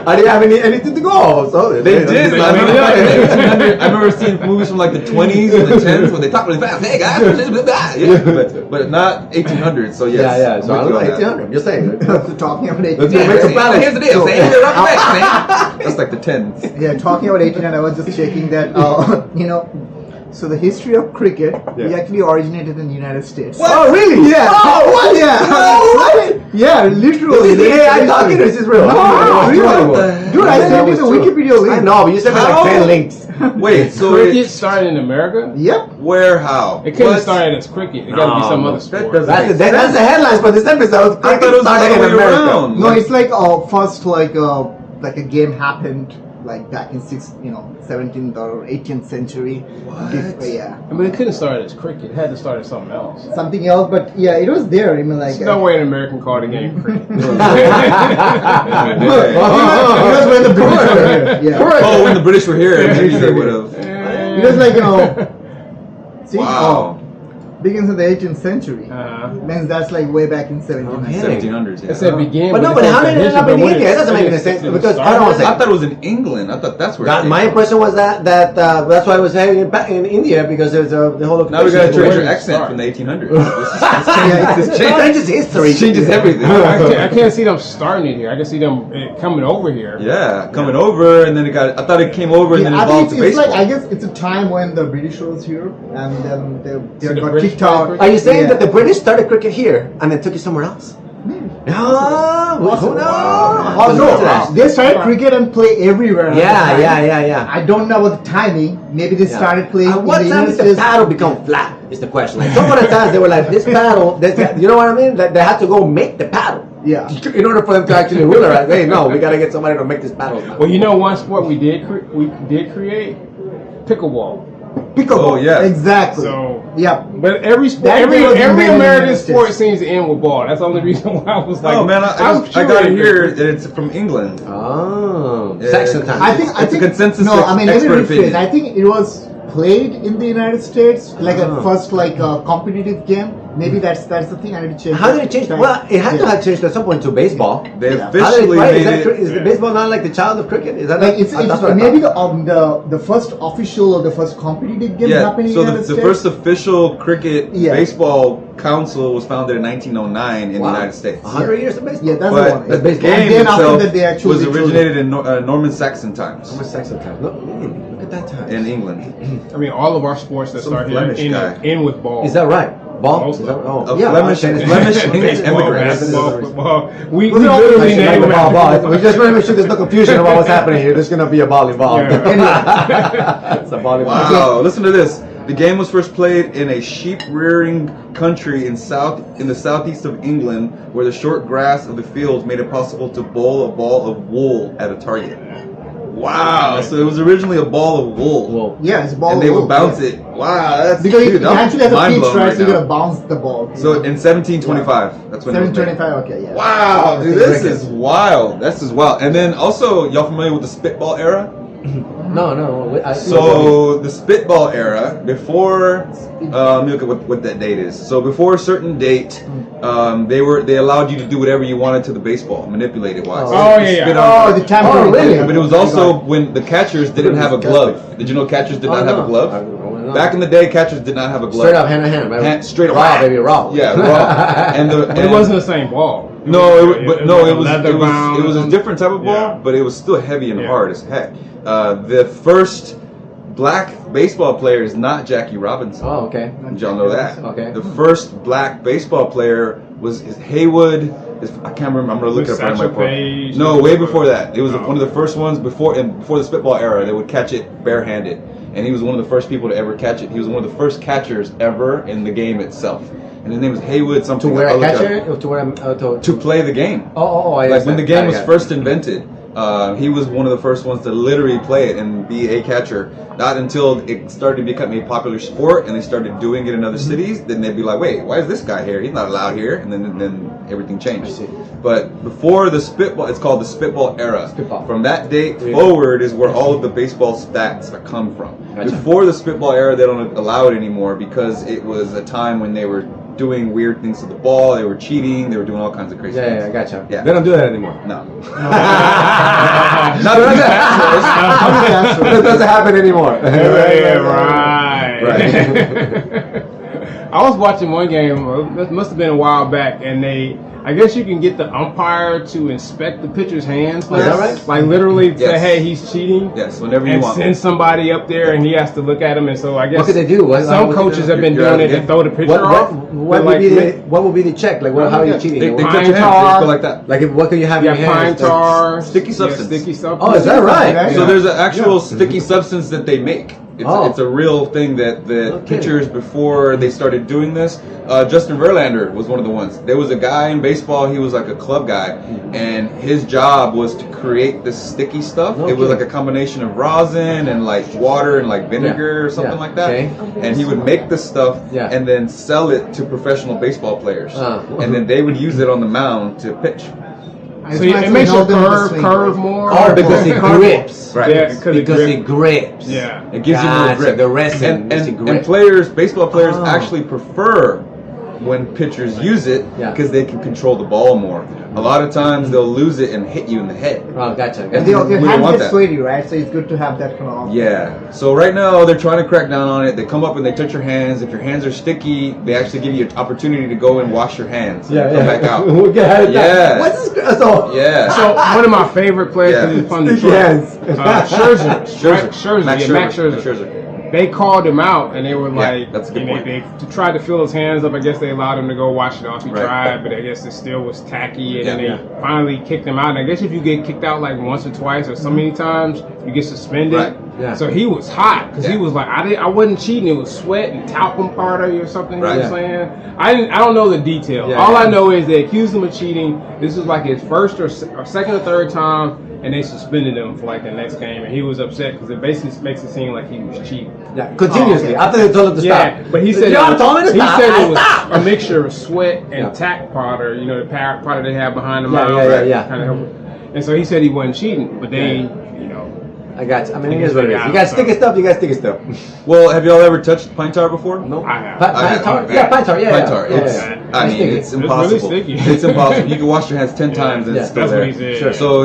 I didn't have anything to go. So They did. They I made remember, it up. I remember seeing movies from like the 20s and the 10s when they talk really fast. Hey guys, yeah, but not 1800s. So yes. Yeah. So I I'm don't know with you on 1800. I'm just saying. Talking about Let's 1800. make some battle. Here's the deal. Say, you're up next, man. That's like the 10s. Yeah, talking about 1800, I was just checking that, so the history of cricket actually originated in the United States. Oh really? Yeah. Oh what? Yeah. What? Yeah, literally. Is this AI talking or is this real? No, Really? Dude, I sent you That the was true. Wikipedia link. I know, but you sent me like How? 10 links. Wait, so Cricket started in America? Yep. where? How? It couldn't What? start as cricket. It got to be some No, other that sport. doesn't- That's the headlines for this episode. I thought it was the Started other in way America. around. No, it's like first like a game happened like back in 17th or 18th century. What? Yeah. But it couldn't start as cricket. It had to start as something else. Something else, but yeah, it was there. I mean, like. There's no way an American called the game cricket. It was when the British were here. Yeah. Oh, when the British were here, maybe they would have. It was like, see, Wow. begins in the 18th century. Uh-huh. Means that's like way back in 1700s. 1700s. It Yeah. said begin. But no, it but says how the did it end up history, in but when India? That doesn't make any it sense, started- because I don't want to say. I thought it was in England. I thought that's where. it came My from. impression was that that's why I was having back in India because there's the whole. Now we got to occupation. change your Where did it accent start? from the 1800s. Yeah, This It changes, changes history. this changes everything. I can't see them starting it here. I can see them coming over here. Yeah, coming over, and then it got. I thought it came over, and then Yeah, I evolved think to it's baseball. like, I guess it's a time when the British was here and then they So the got British kicked out. played Are you saying Yeah. that the British started cricket here and then took it somewhere else? No, who knows? Oh, no, they started cricket and play everywhere. at the time. Yeah. I don't know about the timing. Maybe they started playing. At what in the time did the United States. paddle become flat? Is the question. Like some of the times they were like, this paddle, you know what I mean? That they had to go make the paddle. Yeah. In order for them to actually rule it, hey, no, we gotta get somebody to make this paddle. Well, you know one sport we did create? Pickleball. Pickleball. Oh, yeah. Exactly. So, Yeah. but every sport, That every was invented in the American United sport States. seems to end with ball. That's the only reason why I was like, Oh man, I got it here that it's from England. Oh, Yeah. section time. I think It's a consensus No, I mean, let me expert rephrase. opinion. I think it was played in the United States, like a first like a competitive game, Maybe that's the thing. I need to change. How did it change? Well, it had to have changed at some point to baseball. They Yeah. officially How did made it. Is the baseball not like the child of cricket? Is that Like not, it's that's what I maybe thought. the first official or the first competitive game Yeah, happening so in the the United States. first official cricket Yeah. baseball council was founded in 1909 in the United States. 100 years of baseball. Yeah, that's the But one. the baseball. game And then after itself that, they actually was chose- originated in Norman Saxon times How much sex sometimes? Look at that time. in England. I mean, all of our sports that Some start here Flemish guy. end with ball. Is that right? Ball? Most Is that, of oh, A yeah. Flemish- tennis. Flemish Baseball, immigrants. basketball, football. We We're all literally thinking name about them. ball. We just want to make sure there's no confusion about what's happening here. There's going to be a ball involved. Yeah. It's a ball involved. Wow, listen to this. The game was first played in a sheep-rearing country in the southeast of England, where the short grass of the fields made it possible to bowl a ball of wool at a target. Wow! So it was originally a ball of wool, Well, Yeah, it's a ball. and they of would wool, bounce yeah. it. Wow, that's Because dude, it actually has a mind pitch, blown right? right So you now. gotta bounce the ball. So in 1725, that's when it was made. 725. Okay, yeah. Wow, dude, That's this is wild. This is wild. And then also, y'all familiar with the spitball era? no. So the spitball era, before let me look at what that date is. So before a certain date, they allowed you to do whatever you wanted to the baseball, manipulate it wise. Oh, yeah, yeah. Spit on Oh, it. the tampering. Oh, really? But it was also when the catchers didn't have a glove. Did you know catchers did not have a glove? Back in the day, catchers did not have a glove. Straight up, hand to hand, right? Straight up. Raw, baby, raw. Yeah, raw. And It wasn't the same ball. no, Like it was leather bound it was a or different type of ball, Yeah. but it was still heavy and Yeah. hard as heck. The first black baseball player is not Jackie Robinson. Oh, okay. Did y'all know that? Okay. The first black baseball player was Haywood. I can't remember. I'm gonna look it up right Satchel now. Paige. No, way before that. It was Oh. one of the first ones before the spitball era. They would catch it barehanded, and he was one of the first people to ever catch it. He was one of the first catchers ever in the game itself, and his name was Haywood something. To wear I'll a look it up. catcher? Or to wear a... To play the game. Oh, I Like when the understand. game I was got it. first invented, he was one of the first ones to literally play it and be a catcher. Not until it started to become a popular sport and they started doing it in other cities, then they'd be like, wait, why is this guy here? He's not allowed here. And then everything changed. I see. But before the spitball, it's called the spitball era. Spitball. From that date Yeah. forward is where all of the baseball stats come from. Gotcha. Before the spitball era, they don't allow it anymore because it was a time when they were doing weird things to the ball. They were cheating. They were doing all kinds of crazy things. Yeah, I gotcha. Yeah. They don't do that anymore. No. Not that doesn't happen anymore. Right. I was watching one game. It must have been a while back, and I guess you can get the umpire to inspect the pitcher's hands. Oh, is that right? Like literally say, Yes. "Hey, he's cheating." Yes, whenever you And want. send somebody up there, and he has to look at him. And so I guess What could they do? some coaches have been You're doing out it of the and game. throw the pitcher What off. would But be like, the what would be the check? Like how are you cheating? They Like, touch your hands. They tar. go like that. what could you have in yeah, your pine hands? tar, Sticky yeah, substance. sticky substance. Oh, is that right? Yeah. So there's an actual sticky substance that they make. Oh. It's a real thing that the Okay. pitchers, before they started doing this, Justin Verlander was one of the ones. There was a guy in baseball, he was like a club guy, and his job was to create this sticky stuff. No It was kidding. like a combination of rosin and like water and like vinegar or something Yeah. like that. Okay. And he would make this stuff Yeah. and then sell it to professional baseball players. And then they would use it on the mound to pitch. So it makes your curve more. Oh, because it grips. Right. Yeah, because Because it grips. Yeah. It gives you more Gotcha, grip. the resin makes it and grip. players, baseball players, Oh. actually prefer when pitchers use it Yeah. because they can control the ball more. A lot of times they'll lose it and hit you in the head. Oh, gotcha. And gotcha. your We don't hands want get that. sweaty, right? So it's good to have that kind of. Yeah. So right now they're trying to crack down on it. They come up and they touch your hands. If your hands are sticky, they actually give you an opportunity to go and wash your hands. Yeah, and yeah. Come back out. We'll get ahead of that. Yeah. What's this? So, Yeah. So one of my favorite players Yeah. because he's fun to Sticky try. hands. Scherzer. Scherzer. Right? Scherzer. Max yeah, Scherzer. Max Scherzer. Max Scherzer. They called him out and they were Yeah, like, that's a good you know, point. they tried to fill his hands up. I guess they allowed him to go wash it off. He Right. tried, but I guess it still was tacky. And then Yeah. they finally kicked him out. And I guess if you get kicked out like once or twice or so many times, you get suspended. Right. Yeah. So he was hot because he Yeah. was like, I wasn't cheating. It was sweat and talcum powder or something. Right. He was Yeah. saying. I don't know the details. Yeah, All yeah. I know is they accused him of cheating. This was like his first or second or third time. And they suspended him for like the next game, and he was upset because it basically makes it seem like he was cheating. Yeah, continuously. Oh, okay. After they told him to stop. Yeah, but he said Y'all told me to he stop. said I it was stopped. a mixture of sweat and Yeah. tack powder. You know, the powder they have behind the Yeah, mouth. yeah, yeah. Kind of help. And so he said he wasn't cheating, but they, you know, I got you. I mean, it is what it is. You got sticky stuff. You got sticky stuff. Well, have y'all ever touched pine tar before? No. I have. Pine tar. Yeah, pine tar. Yeah, Pine tar. yeah. It's, Yeah. I mean, Sticky. it's impossible. It's really sticky. It's impossible. You can wash your hands 10 times and Yeah. it's still That's there. what he said. Sure. So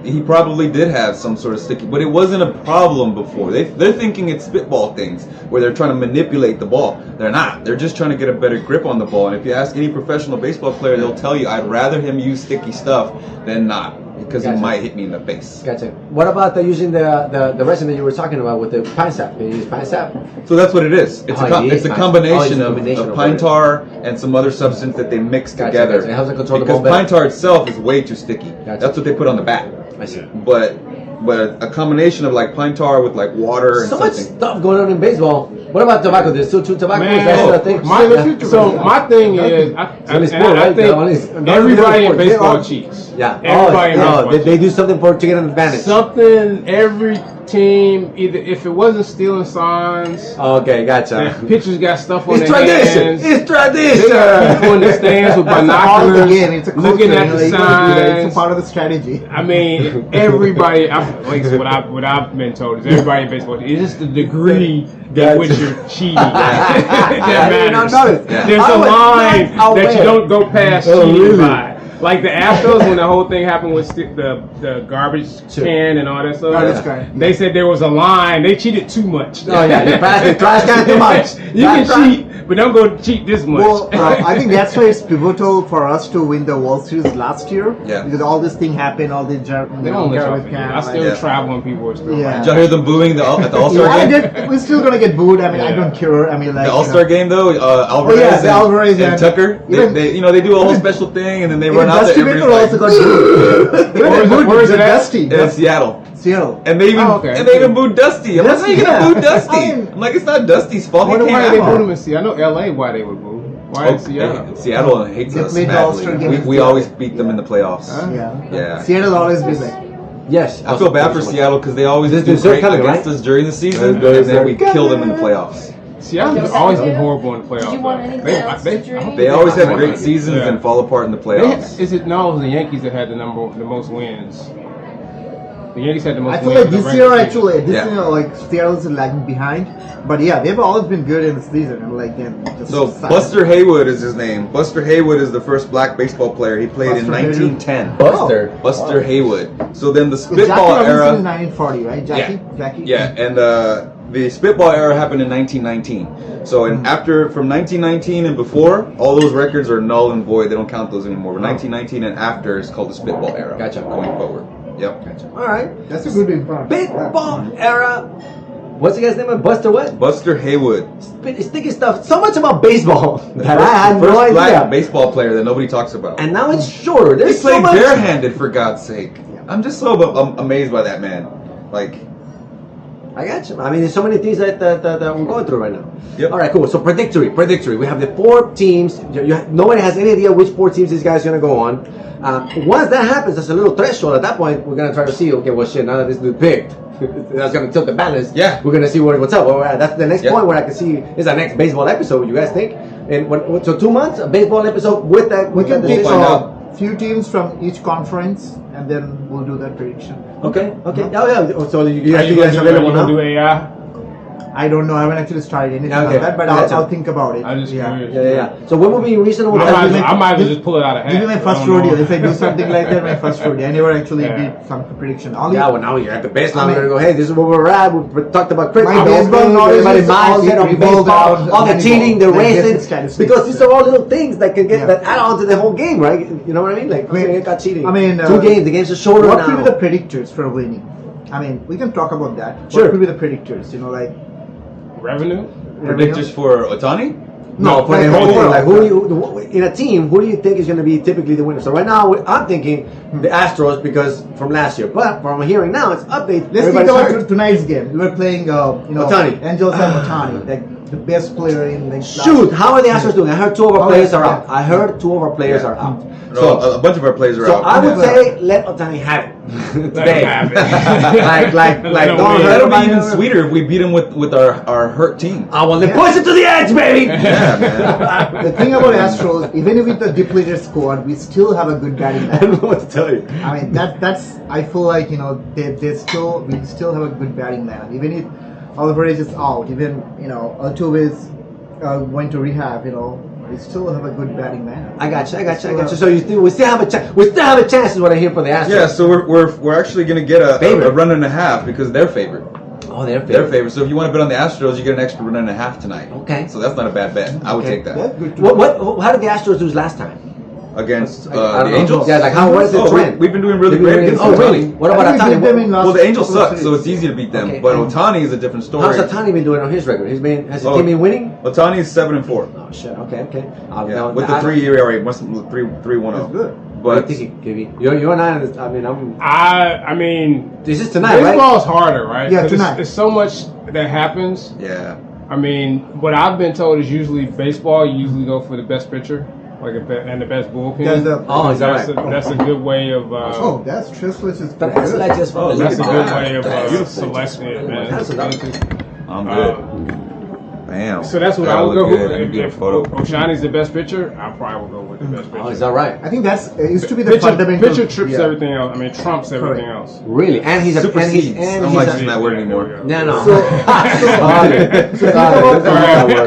he probably did have some sort of sticky, but it wasn't a problem before. They're thinking it's spitball things where they're trying to manipulate the ball. They're not. They're just trying to get a better grip on the ball. And if you ask any professional baseball player, they'll tell you, I'd rather him use sticky stuff than not, because Gotcha. he might hit me in the face. Gotcha. What about using the resin that you were talking about with the pine sap? Can you use pine sap? So that's what it is. It's It's a a combination combination of of pine it. tar and some other substance that they mix Gotcha, together. gotcha. It helps to control the because ball better. pine tar itself is way too sticky. Gotcha. That's what they put on the bat. I see. But a combination of like pine tar with like water and So much something. stuff going on in baseball. What about tobacco? There's still two tobacco. Man, That's the thing. my thing is, I only sport, right? think That one is- everybody in sport. baseball cheats. Yeah. Everybody in baseball they do cheats. something to get an advantage. Something every team, either if it wasn't stealing signs, Okay, gotcha. the pitchers got stuff on It's their tradition. hands. It's They got tradition. people in the stands with It's a part of the binoculars, game. It's a culture. looking at you know, the you gotta do that. It's signs. a part of the strategy. I mean, everybody. At least what I've been told is everybody in baseball. It's just the degree in which you're cheating that did not matters. notice. There's I a was line not that you aware. don't go past Oh, cheating really? by. Like the Astros, when the whole thing happened with the garbage Sure. can and all that stuff. Garbage can. They said there was a line. They cheated too much. Oh yeah, you pass the trash can too much. You can cheat, but don't go cheat this much. Well, I think that's why it's pivotal for us to win the World Series last year. Yeah. Because all this thing happened, all the they don't let y'all garbage forget. can. I still Yeah. travel and people are still. Yeah. Did y'all hear them booing at the All-Star game? We're still gonna get booed. I mean, I Yeah. don't care. I mean, like The All-Star game though, Alvarez, yeah, the Alvarez and and- Tucker, even- they do a whole special thing and then they Even run out Dusty there. Baker also got booed. Where is it at? Dusty. in Seattle. Seattle. And they even Oh, okay. and they even booed Dusty. I'm like, how you gonna Yeah. boo Dusty? I mean- I'm like, it's not Dusty's fault. I He wonder why came they out. booed him in Seattle. I know LA why they would boo. Why in Seattle? Seattle hates They us played the All-Star badly. game We, in we Seattle. always beat them in the playoffs. Huh? Yeah. Yeah. Seattle always be like. Yes. I feel bad for Seattle because they always This do is great coming, against right? us during the season, This and then we is kill them in the playoffs. Seattle's always been horrible in the playoffs. Did you want though. anything else to drink? I hope They always have won great it. seasons Yeah. and fall apart in the playoffs. Is it no? It was the Yankees that had the most wins. The Yankees had the most I feel wins. like in the this year regular season. actually, this Yeah. year like Seattle's lagging behind. But yeah, they've always been good in the season and like then just So sad. Buster Haywood is his name. Buster Haywood is the first black baseball player. He played in Buster Haywood. 1910. Buster. Buster Haywood. So then the Jackie spitball Robinson era. in 1940, right? Jackie? Jackie? Yeah, and the spitball era happened in 1919. So after from 1919 and before, all those records are null and void. They don't count those anymore. But 1919 and after is called the spitball era. Gotcha. Going forward. Yep. All right. That's a good info. Baseball era. What's the guy's name? Buster what? Buster Haywood. Sticky stuff. So much about baseball that I had First no black idea. baseball player that nobody talks about. And now it's shorter. He There's so played much. barehanded for God's sake. I'm just so amazed by that man. Like, I got you. I mean, there's so many things that we're going through right now. Yep. All right, cool. So predictory. We have the 4 teams. Nobody has any idea which 4 teams these guys are going to go on. Once that happens, there's a little threshold. At that point, we're going to try to see, okay, well, shit, now that this dude picked, that's going to tilt the balance. Yeah. We're going to see what's up. Where we're at. That's the next Yeah. point where I can see is our next baseball episode. You guys think? And so 2 months, a baseball episode with that. We can pick find a out. few teams from each conference and then we'll do that prediction. Okay. Oh yeah. So you Are guys you guys gonna available do now? AI? I don't know. I haven't actually started anything Yeah, okay. like that, but Gotcha. I'll think about it. I'm just curious. Yeah. So when would be reasonable? I time? might as well just pull it out of hat. Give me my first I don't know. rodeo. If I do something like that, my first rodeo. I never actually Yeah. did some prediction. Only Yeah, well now you're at the baseline. I mean- We're gonna go, hey, this is where we're at. We talked about cricket. My baseball knowledge everybody's is all mindset on revolved baseball, around all the Moneyball, cheating, the like basic racing, statistics. because these are all little things that can get Yeah. that add on to the whole game, right? You know what I mean? Like, I mean- it got cheating. I mean, 2 games. The games are shorter what now. could be the predictors for winning? I mean, we can talk about that. Sure. What could be the predictors? You know, like Revenue? Predictors for Ohtani? No, for the like whole thing. overall. Like, in a team, who do you think is going to be typically the winner? So right now, I'm thinking the Astros because from last year. But from hearing now, it's update. Let's think Everybody's about hurt. tonight's game. We were playing, Ohtani. Angels and Ohtani. Like, the best player in the Shoot, how are the Astros doing? I heard 2 of our players are yeah. out. I heard 2 of our players are out. No, a bunch of our players are So out. I would say let Ohtani have it today. have it. like don't hurt That'll be him. even sweeter if we beat him with our hurt team. I want to push it to the edge, baby. Yeah, man. The thing about Astros, even with the depleted squad, we still have a good batting I don't lineup. know what to tell you. I mean, that's. I feel like we still have a good batting lineup. Even if Alvarez is out, even Altuve is went to rehab. We still have a good batting lineup. I got you. So we still have a chance. We still have a chance, is what I hear for the Astros. Yeah, so we're actually gonna get a run and a half because they're favored. Oh, they're They're favored. So if you want to bet on the Astros, you get an extra run and a half tonight. Okay. So that's not a bad bet. I would take that. That's good. How did the Astros lose last time? Against I don't the know. Angels. Yeah, like what is the trend? We've been doing really great against Oh, Ohtani. really? What about I think we Ohtani? beat them in last Well, the Angels couple of suck, so series. it's easy to beat them. Okay. But Ohtani is a different story. How's Ohtani been doing on his record? Has his Oh. team been winning? Ohtani is 7-4. Oh shit. Okay. Yeah, with the 3-year ERA, 3-1-0. That's good. What But do you think, KB? You're and I mean, I mean, this is tonight, right? baseball's harder, right? Yeah, 'Cause tonight. It's so much that happens. yeah, I mean, what I've been told is usually baseball. You usually go for the best pitcher, and the best bullpen. That's the- Oh, is that that's right? that's a good way of. Oh, that's Tristless is pretty That's good. like just Oh, That's a look at good that. way of Beautiful. selecting it, man. That's a- I'm good. Bam. So that's what That'll I would go look with. good. Let me get a If photo. Ohtani's the best pitcher, I probably would go with the best pitcher. Oh, is that right? I think that's it used to be the fundamental. Pitcher trips yeah. everything else. I mean, trumps everything Correct. else. Really? And he's a Supersedes. I don't like he's using that word anymore. No. So think about,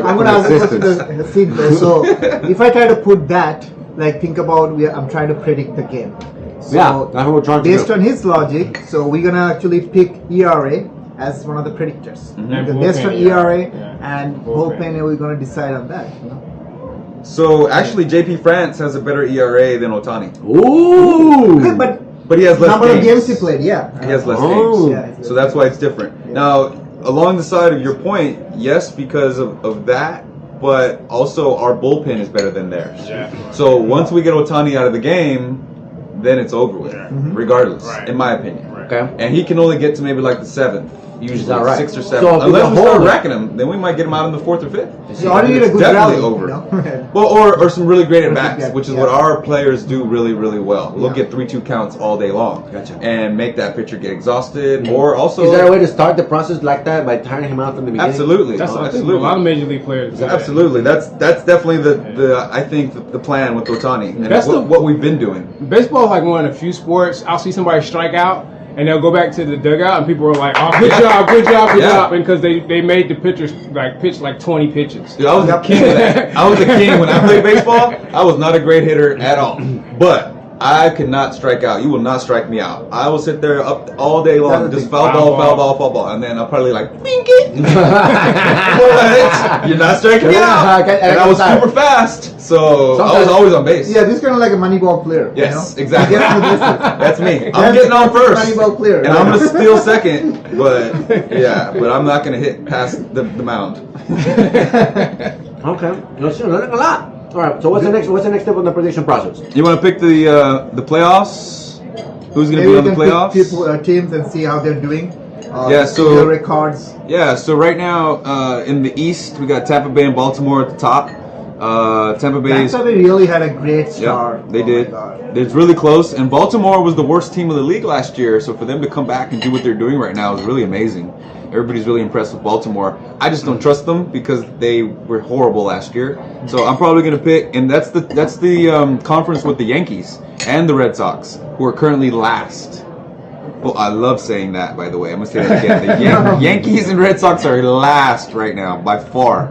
I'm going to ask the question the seat there. So if I try to put that, like think about, I'm trying to predict the game. So Yeah, that's what we're trying to based do. on his logic, so we're going to actually pick ERA as one of the predictors. And Because bullpen, based on yeah. ERA Yeah. and Bullpen. bullpen, we're going to decide on that. So actually, JP France has a better ERA than Ohtani, Ooh. Okay, but but he has less number of games. games he played, yeah. He has less Oh. games. Yeah. So that's why it's different. Yeah. Now, along the side of your point, yes, because of that, but also our bullpen is better than theirs. Yeah. So once we get Ohtani out of the game, then it's over with, regardless, Right. in my opinion. Right. Okay. And he can only get to maybe like the 7th, usually Is that right? 6th or 7th. So if we Unless go we start hold- racking him, then we might get him out in the 4th or 5th. You already need a good Definitely rally. over. You know? Well, or some really great at bats, Yeah. which is Yeah. what our players do really, really well. We'll Yeah. get 3-2 counts all day long, Gotcha. and make that pitcher get exhausted, or also Is there a way to start the process like that by tiring him out from the beginning? absolutely, That's I think a absolutely, lot of major league players. do that. absolutely. That's definitely the I think the plan with Ohtani, and That's what we've been doing. Baseball is like one of the few sports I'll see somebody strike out and they'll go back to the dugout and people are like, "Oh, good job, good job, good Yeah. job," because they made the pitchers like pitch like 20 pitches. Dude, I was a king of that. I was a king when I played baseball. I was not a great hitter at all, but I could not strike out. You will not strike me out. I will sit there up all day long, That's a just big foul ball, and then I'll probably like, wink it. What? You're not striking me out. Okay, And I was super fast, so I was Sometimes- always on base. Yeah, this is kind of like a Moneyball player. Yes, you know? exactly. Get on the bases. That's me. I'm That's getting on the first, Moneyball player. and I'm gonna steal second. But yeah, but I'm not gonna hit past the mound. Okay. Let's learning a lot. All right. So what's the next step on the prediction process? You want to pick the playoffs? Who's gonna Maybe be we on the can pick playoffs? people, teams and see how they're doing. Yeah, so- their records. Yeah, so right now in the East we got Tampa Bay and Baltimore at the top. Tampa Bay is Tampa Bay really had a great yeah, start. they Oh did. my God. It's really close, and Baltimore was the worst team of the league last year. So for them to come back and do what they're doing right now is really amazing. Everybody's really impressed with Baltimore. I just don't trust them because they were horrible last year. So I'm probably going to pick, and that's the conference with the Yankees and the Red Sox, who are currently last. Well, I love saying that, by the way. I'm going to say that again. The Yankees and Red Sox are last right now, by far.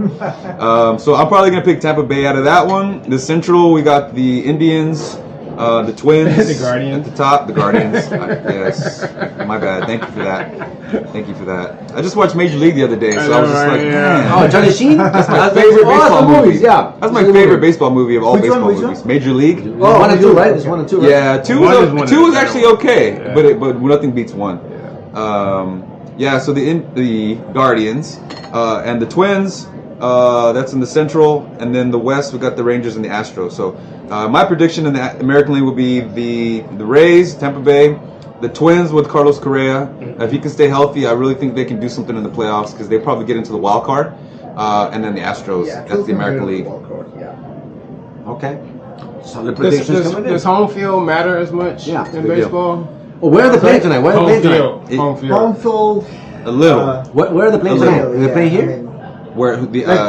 So I'm probably going to pick Tampa Bay out of that one. The Central, we got the Indians, the Twins. The Guardians. At the top, the Guardians. Yes. My bad. Thank you for that. Thank you for that. I just watched Major League the other day, so I was just like, man. Oh, Charlie Sheen. That's my favorite baseball movie. movies. Yeah. That's my favorite baseball movie of all Which one, baseball which one? movies. Major League. Oh, 1 and 2, right? There's 1 and 2. Right? Yeah, two One is was, one two of was the actually better okay, Yeah. but nothing beats one. Yeah, so the Guardians and the Twins. That's in the Central, and then the West we got the Rangers and the Astros. So my prediction in the American League will be the Rays, Tampa Bay, the Twins with Carlos Correa. If he can stay healthy, I really think they can do something in the playoffs because they probably get into the wild card. and then the Astros. Yeah, That's the American League. Okay. Solid predictions coming in. Does home field matter as much in baseball? Well, where are they playing tonight? Where are they playing tonight? Home field. Home field. A little. Where are they playing tonight? Are they playing here? Where the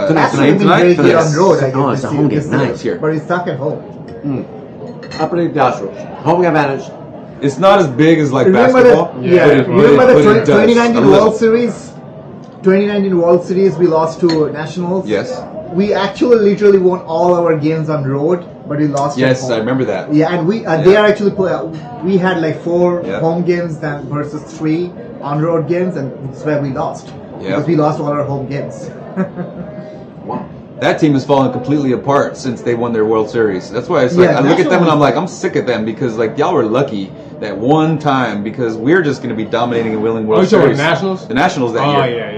tonight? Very good on road, I guess. Oh, it's a home game. Nice here. But he's stuck at home. I predict the Astros. Home advantage. It's not as big as like Remember basketball. Remember the but it does. 2019 World Series? 2019 World Series, we lost to Nationals. Yes. We actually literally won all our games on road, but we lost. Yes, at home. I remember that. Yeah, and they are actually we had like 4 Yeah. home games then versus 3 on road games, and that's where we lost. Yeah. Because we lost all our home games. That team has fallen completely apart since they won their World Series. That's why it's like I look at them and I'm like, I'm sick of them because like y'all were lucky that one time because we're just going to be dominating and winning World Series. The Nationals? The Nationals that year. Oh yeah.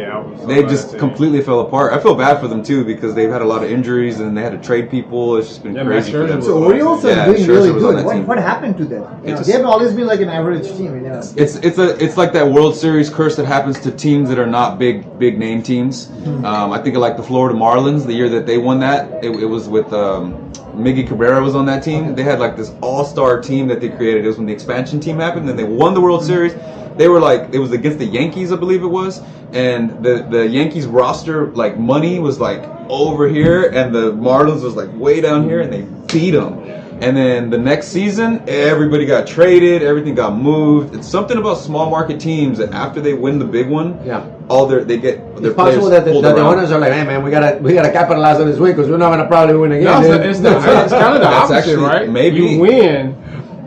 They just completely fell apart. I feel bad for them too because they've had a lot of injuries and they had to trade people. It's just been crazy for them. So Orioles are doing Scherzer really was on good. that team. What happened to them? It just- They've always been like an average team. You know. It's like that World Series curse that happens to teams that are not big name teams. I think of like the Florida Marlins the year that they won that. It was with Miggy Cabrera was on that team. They had like this all-star team that they created. It was when the expansion team happened. Then they won the World Series. They were like it was against the Yankees, I believe it was, and the Yankees roster like money was like over here, and the Marlins was like way down here, and they beat them. And then the next season, everybody got traded, everything got moved. It's something about small market teams that after they win the big one, they get their it's possible players that the owners are like, hey man, we gotta capitalize on this win because we're not gonna probably win again. No, it's kind of the That's opposite, actually- right? maybe. You win,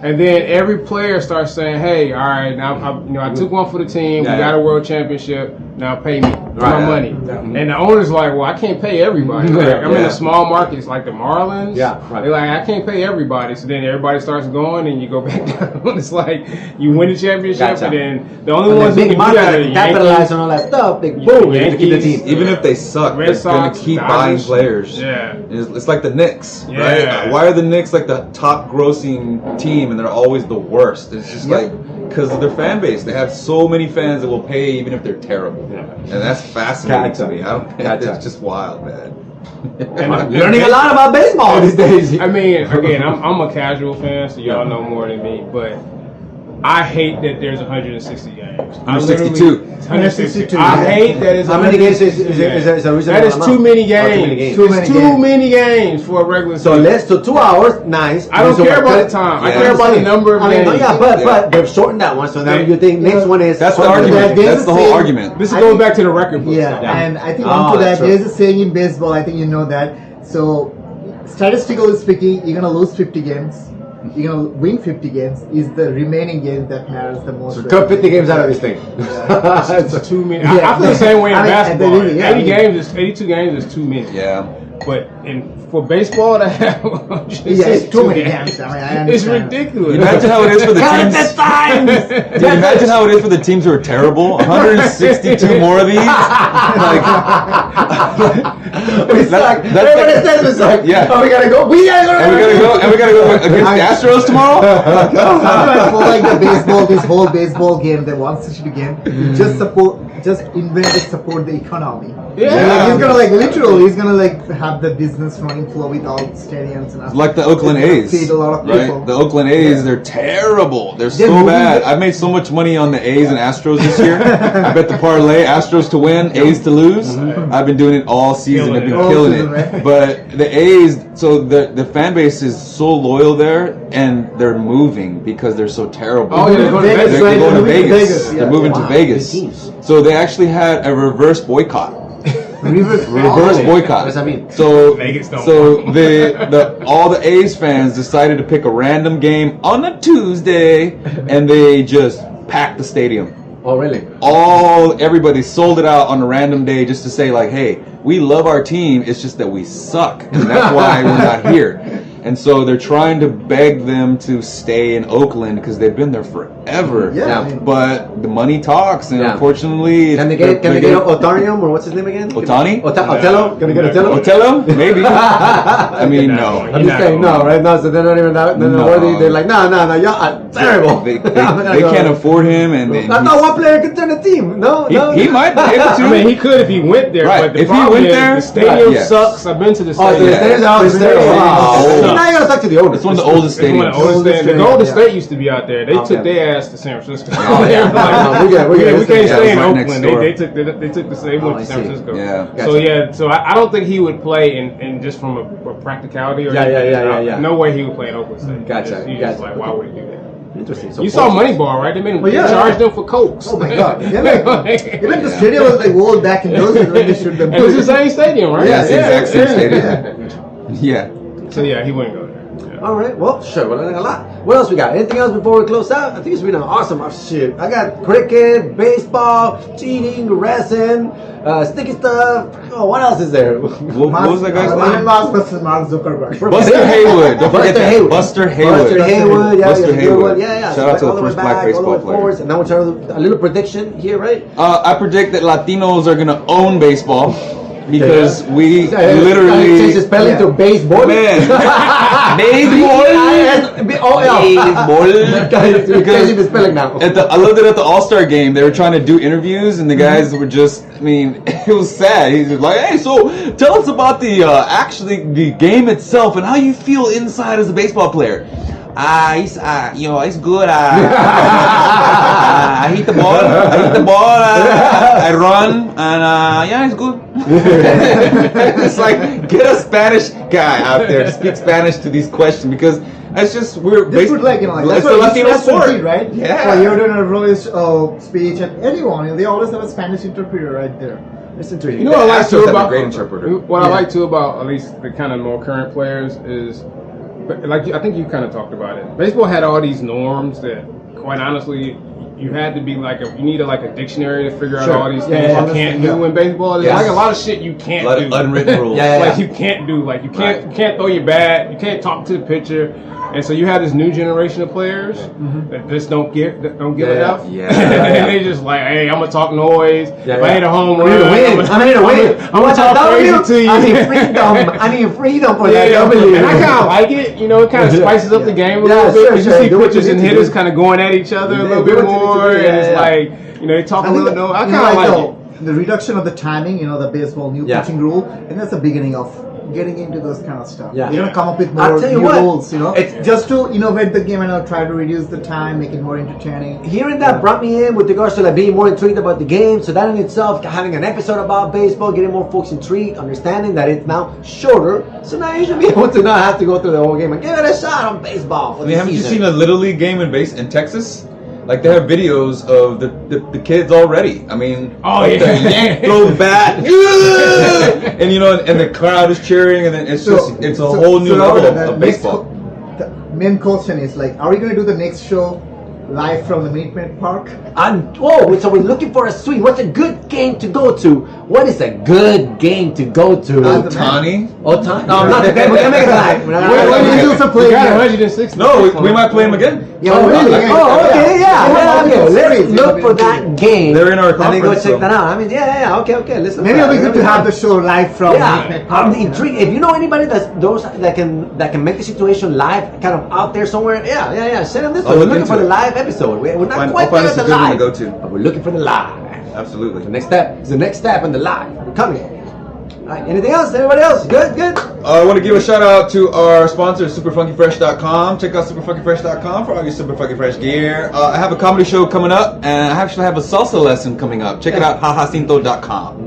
and then every player starts saying, "Hey, all right, now I took one for the team. We got a world championship. Now pay me my money." And the owner's like, "Well, I can't pay everybody. Like, I'm in the small markets like the Marlins. They're like, I can't pay everybody." So then everybody starts going, and you go back down. It's like you win the championship, and then the only ones who can do that are capitalize on all that stuff. They boom, to keep the team. Even if they suck, Red they're going Sox, to keep Dodgers. buying players. Yeah. It's like the Knicks, Yeah. right? Why are the Knicks like the top grossing team and they're always the worst? It's just like because of their fan base. They have so many fans that will pay even if they're terrible. And that's fascinating to me. It's just wild, man. I'm learning a lot about baseball these days. I mean, again, I'm a casual fan, so y'all know more than me, but I hate that there's 160 games. 162. 162. I hate that it's How many games is a reasonable That is amount? too many games. Too many games. It's too many games for a regular So season. 2 hours, nice. I don't care about the time. I care about the number of games. But they've shortened that one, so now you think next one is. That's the argument. That's the whole argument. This is going back to the record books. And I think onto that, there's a saying in baseball, I think you know that. So, statistically speaking, you're going to lose 50 games. You're going to win 50 games. Is the remaining game that matters the most. So cut 50 games out of this thing. It's too many. I feel the same way in basketball. 82 games is too many. Yeah. But for baseball to have it's too many games. I understand. It's ridiculous. Imagine how it is for the teams. Dude, imagine how it is for the teams who are terrible. 162 more of these. It's like, it's like, yeah. Oh, we gotta go. We gotta go. And we gotta go against the Astros tomorrow. I feel like this whole baseball game, the 162 game, just invented support the economy. Yeah. He's gonna have the business running flow with all stadiums and Like the Oakland A's, feed a lot of people. right? The Oakland A's, they're terrible. They're so moving bad. I've made so much money on the A's and Astros this year. I bet the parlay Astros to win, A's to lose. I've been doing it all season. I've been killing it. Right? But the A's, so the fan base is so loyal there, and they're moving because they're so terrible. Oh, yeah, they're going to Vegas. They're going to Moving to Vegas. Vegas, They're moving to Vegas. So they actually had a reverse boycott. Reverse boycott. What does that mean? So, Vegas don't all the A's fans decided to pick a random game on a Tuesday, and they just packed the stadium. Oh, really? Everybody sold it out on a random day just to say like, hey, we love our team. It's just that we suck, and that's why we're not here. And so they're trying to beg them to stay in Oakland because they've been there forever. Yeah. But the money talks, and unfortunately, can they get Ohtani or what's his name again? Ohtani? Otello? Can they get Otello? Otello? Maybe. I mean, no. I'm just saying no, right? No, so they're not even that. They're like, no, y'all are terrible. They can't afford him, and then I thought one player could turn the team. No. He might be able to. I mean, he could if he went there. Right. But the If he problem went is there, the stadium yes. sucks. I've been to the Oh, so stadium. the stadium's out. Wow. Now you gotta talk to the owner. It's one of the oldest It's one of stadiums. the oldest stadiums. The Golden Yeah. State used to be out there. They took their ass to San Francisco. Oh, yeah. We can't stay in right next Oakland. door. They took the they went I to San see. Francisco. Yeah. So I don't think he would play in just from a practicality or Yeah. no way he would play in Oakland State. Gotcha. He's just like, why would he do that? Interesting. So You saw Moneyball, right? They made him Well, yeah. charge them for cokes. Oh my god. Yeah, like, even the stadium was like old back in those days when they should have And it's the same stadium, right? Yeah, it's the exact same yeah. stadium. Yeah. So yeah, he wouldn't go there. Yeah. All right. Well, sure. We're learning a lot. What else we got? Anything else before we close out? I think it's been an awesome shit. I got cricket, baseball, cheating, resin, sticky stuff. Oh, what else is there? What was that guy's Elon name? Musk versus Mark Zuckerberg. Buster Haywood. Don't forget Buster that. Haywood. Buster Haywood. Buster Haywood. Yeah, Buster yeah, Haywood. Yeah. Shout out to all the way first back, black all the baseball way player. forwards. And now we're trying to do a little prediction here, right? I predict that Latinos are gonna own baseball because we Change the literally. spelling to baseball. Man, baseball. Changing the spelling now. I loved it at the All-Star game. They were trying to do interviews, and the guys were just, I mean, it was sad. He's just like, hey, so tell us about actually the game itself and how you feel inside as a baseball player. It's good. I hit the ball. I run, and yeah, it's good. It's like, get a Spanish guy out there to speak Spanish to these questions because it's just This would like, it's that's a what Latino Spanish sport, speak, right? Yeah. Well, you're doing a Polish speech and anyone, they always have a Spanish interpreter right there. Listen to you. You know what I like Astros too have a about great interpreter. What I like too about at least the kind of more current players is, like I think you kind of talked about it. Baseball had all these norms that, quite honestly, you had to be like you needed like a dictionary to figure out all these things you can't do in baseball. There's like a lot of shit you can't do. Unwritten rules. Like you can't do. Like you can't throw your bat. You can't talk to the pitcher. And so you have this new generation of players that just don't give enough. Yeah. And they just like, hey, I'm gonna talk noise. If I hit a home run, I'm here to win. I'm gonna talk crazy to you. I need freedom for that Yeah, W. and I kind of like it. You know, it kind of spices up the game a little bit. Because you see pitchers and hitters kind of going at each other a little bit more, and it's like, you know, they talk a little. No, I kind of like it. The reduction of the timing, the baseball new pitching rule, and that's the beginning of getting into those kind of stuff. Yeah. They're gonna come up with I'll more tell you new what, rules, It's just to innovate the game and try to reduce the time, make it more entertaining. Hearing that brought me in with regards to like being more intrigued about the game. So that in itself, having an episode about baseball, getting more folks intrigued, understanding that it's now shorter. So now you should be able to not have to go through the whole game and give it a shot on baseball. For the Haven't you season. seen a Little League game in Texas? Like they have videos of the kids already. I mean, the yank throw the bat, and and the crowd is cheering, and then it's a whole new level of baseball. The main question is like, are we going to do the next show live from the Minute Maid Park? So we're looking for a suite. What's a good game to go to? What is a good game to go to? Ohtani? Ohtani? No, not the game. We're gonna make it live. When you do some play, We got 160. No, we might play him again. Okay, Let's look for that game. They're in our And then go conference, check so- that out. I mean, okay. Listen. maybe it'll be good to have the show live from Minute Yeah, Maid Park. I'm intrigued. If you know anybody that can make the situation live, kind of out there somewhere, send them this. I'll We're look looking into for the it. live episode. We're not I'll quite find there us at a the good one live, to go to. but we're looking for the live. Absolutely. The next step is the next step in the live. We're coming. All right. Anything else? Everybody else? Good. I want to give a shout out to our sponsor, SuperFunkyFresh.com. Check out SuperFunkyFresh.com for all your Super Funky Fresh gear. I have a comedy show coming up, and I actually have a salsa lesson coming up. Check it out, hahacinto.com.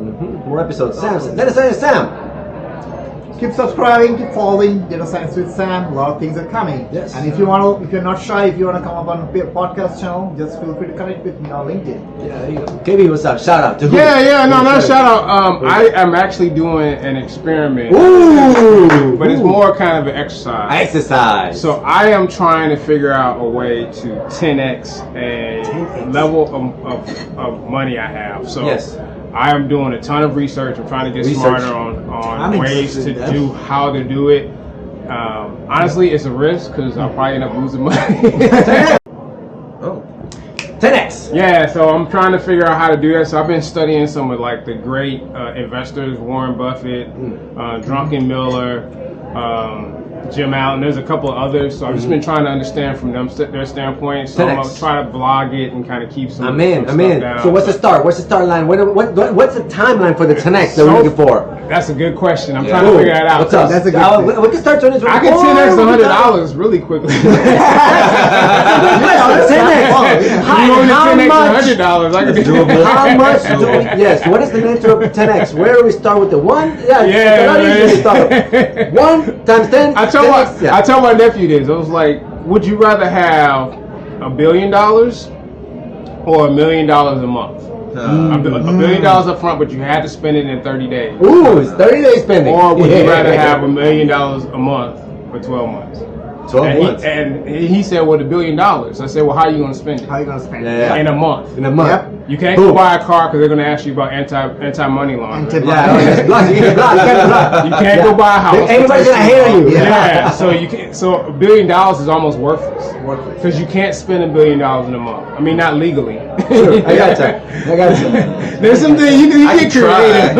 More episodes. Sam, let us say Sam. Keep subscribing, keep following. Science with Sam. A lot of things are coming. Yes. And if you're not shy, if you want to come up on a podcast channel, just feel free to connect with me on LinkedIn. Yeah, there you go. KB, what's up? Shout out to who? No, shout out. I am actually doing an experiment. Ooh, But it's more kind of an exercise. Exercise. So I am trying to figure out a way to 10x a 10x. level of money I have. So Yes. I am doing a ton of research. I'm trying to get Research. smarter on I'm ways interested to in that. do how to do it. Honestly, it's a risk because I'll probably end up losing money. 10x. Yeah, so I'm trying to figure out how to do that. So I've been studying some of like the great investors, Warren Buffett, Drunken Miller, Jim Allen. There's a couple of others. So I've just been trying to understand from them their standpoint. So 10x. I'm gonna try to blog it and kind of keep some. I'm in. Down. So what's the start? What's the start line? What's the timeline for the 10x that we're looking for? That's a good question. I'm trying to figure that out. What's up? That's a good thing. We can start turning this. I can 10x $100 really quickly. $10x. How much? $100. I can do it. How much do we? Yes. What is the nature of 10x? Where do we start with the one? Yeah. 1 times 10. I told my nephew this. I was like, would you rather have $1 billion or $1 million a month? $1 billion up front, but you had to spend it in 30 days. Ooh, it's 30 days spending. Or would you rather have $1 million a month for 12 months? 12 months. And he said, well, $1 billion. I said, well, how are you going to spend it? How are you going to spend it? Yeah. In a month. In a month. Yep. You can't go buy a car because they're going to ask you about anti-money laundering. Yeah. You can't go buy a house. Anybody's gonna hate on you. Yeah. So you can't. So $1 billion is almost worthless because you can't spend $1 billion in a month. I mean, not legally. Sure. I got you. There's some things you can get creative.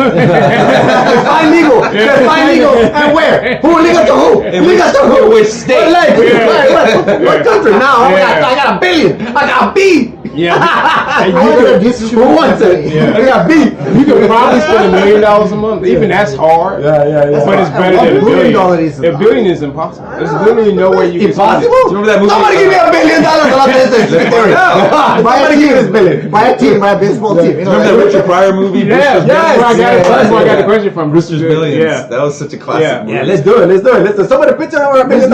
Find legal. Find legal. And where? Who legal to who? Legal to who? Which state? What country? Now I got $1 billion. I got B. Yeah. And Who wants it? Yeah. I got B. You could probably spend $1 million a month. Even that's hard. Yeah. But it's better than $1 billion. Is $1 billion is impossible. There's literally no way you can spend it. Impossible? Remember that movie? Somebody give me $1 billion on business. Somebody give me this billion. Buy a team, buy a baseball team. You know, Remember that Richard Pryor movie? Yeah, that's where I got the question from. Brewster's Billions. Yeah. That was such a classic movie. Yeah, let's do it. Let's somebody picture our $1 billion.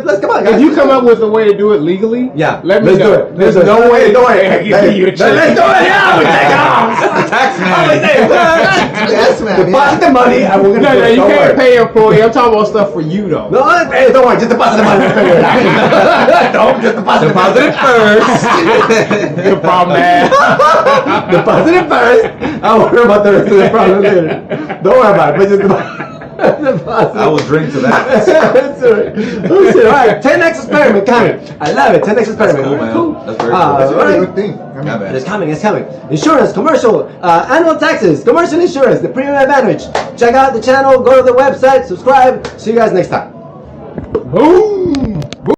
Let's come on, guys. If you come up with a way to do it legally, let me let's know. do it. There's no way. Don't worry. I can give you a check. Let's do it. Yeah, we take it off. Tax Yes, man. Deposit the money and we're gonna do it. You Don't can't worry. pay your employee. I'm talking about stuff for you though. No, hey, don't worry. Just deposit the money. We'll figure it out. Don't just deposit Deposit it first. Good problem, man. Deposit it first. I'll worry about the rest of the problem later. Don't worry about it. But just deposit. I will drink to that. That's all right. Oh, shit. All right. 10x experiment coming. I love it. 10x experiment. Cool, man. That's very cool. That's a all very right. good thing. I mean, Yeah, man. It's coming. Insurance, commercial, annual taxes, commercial insurance, the premium advantage. Check out the channel, go to the website, subscribe. See you guys next time. Boom.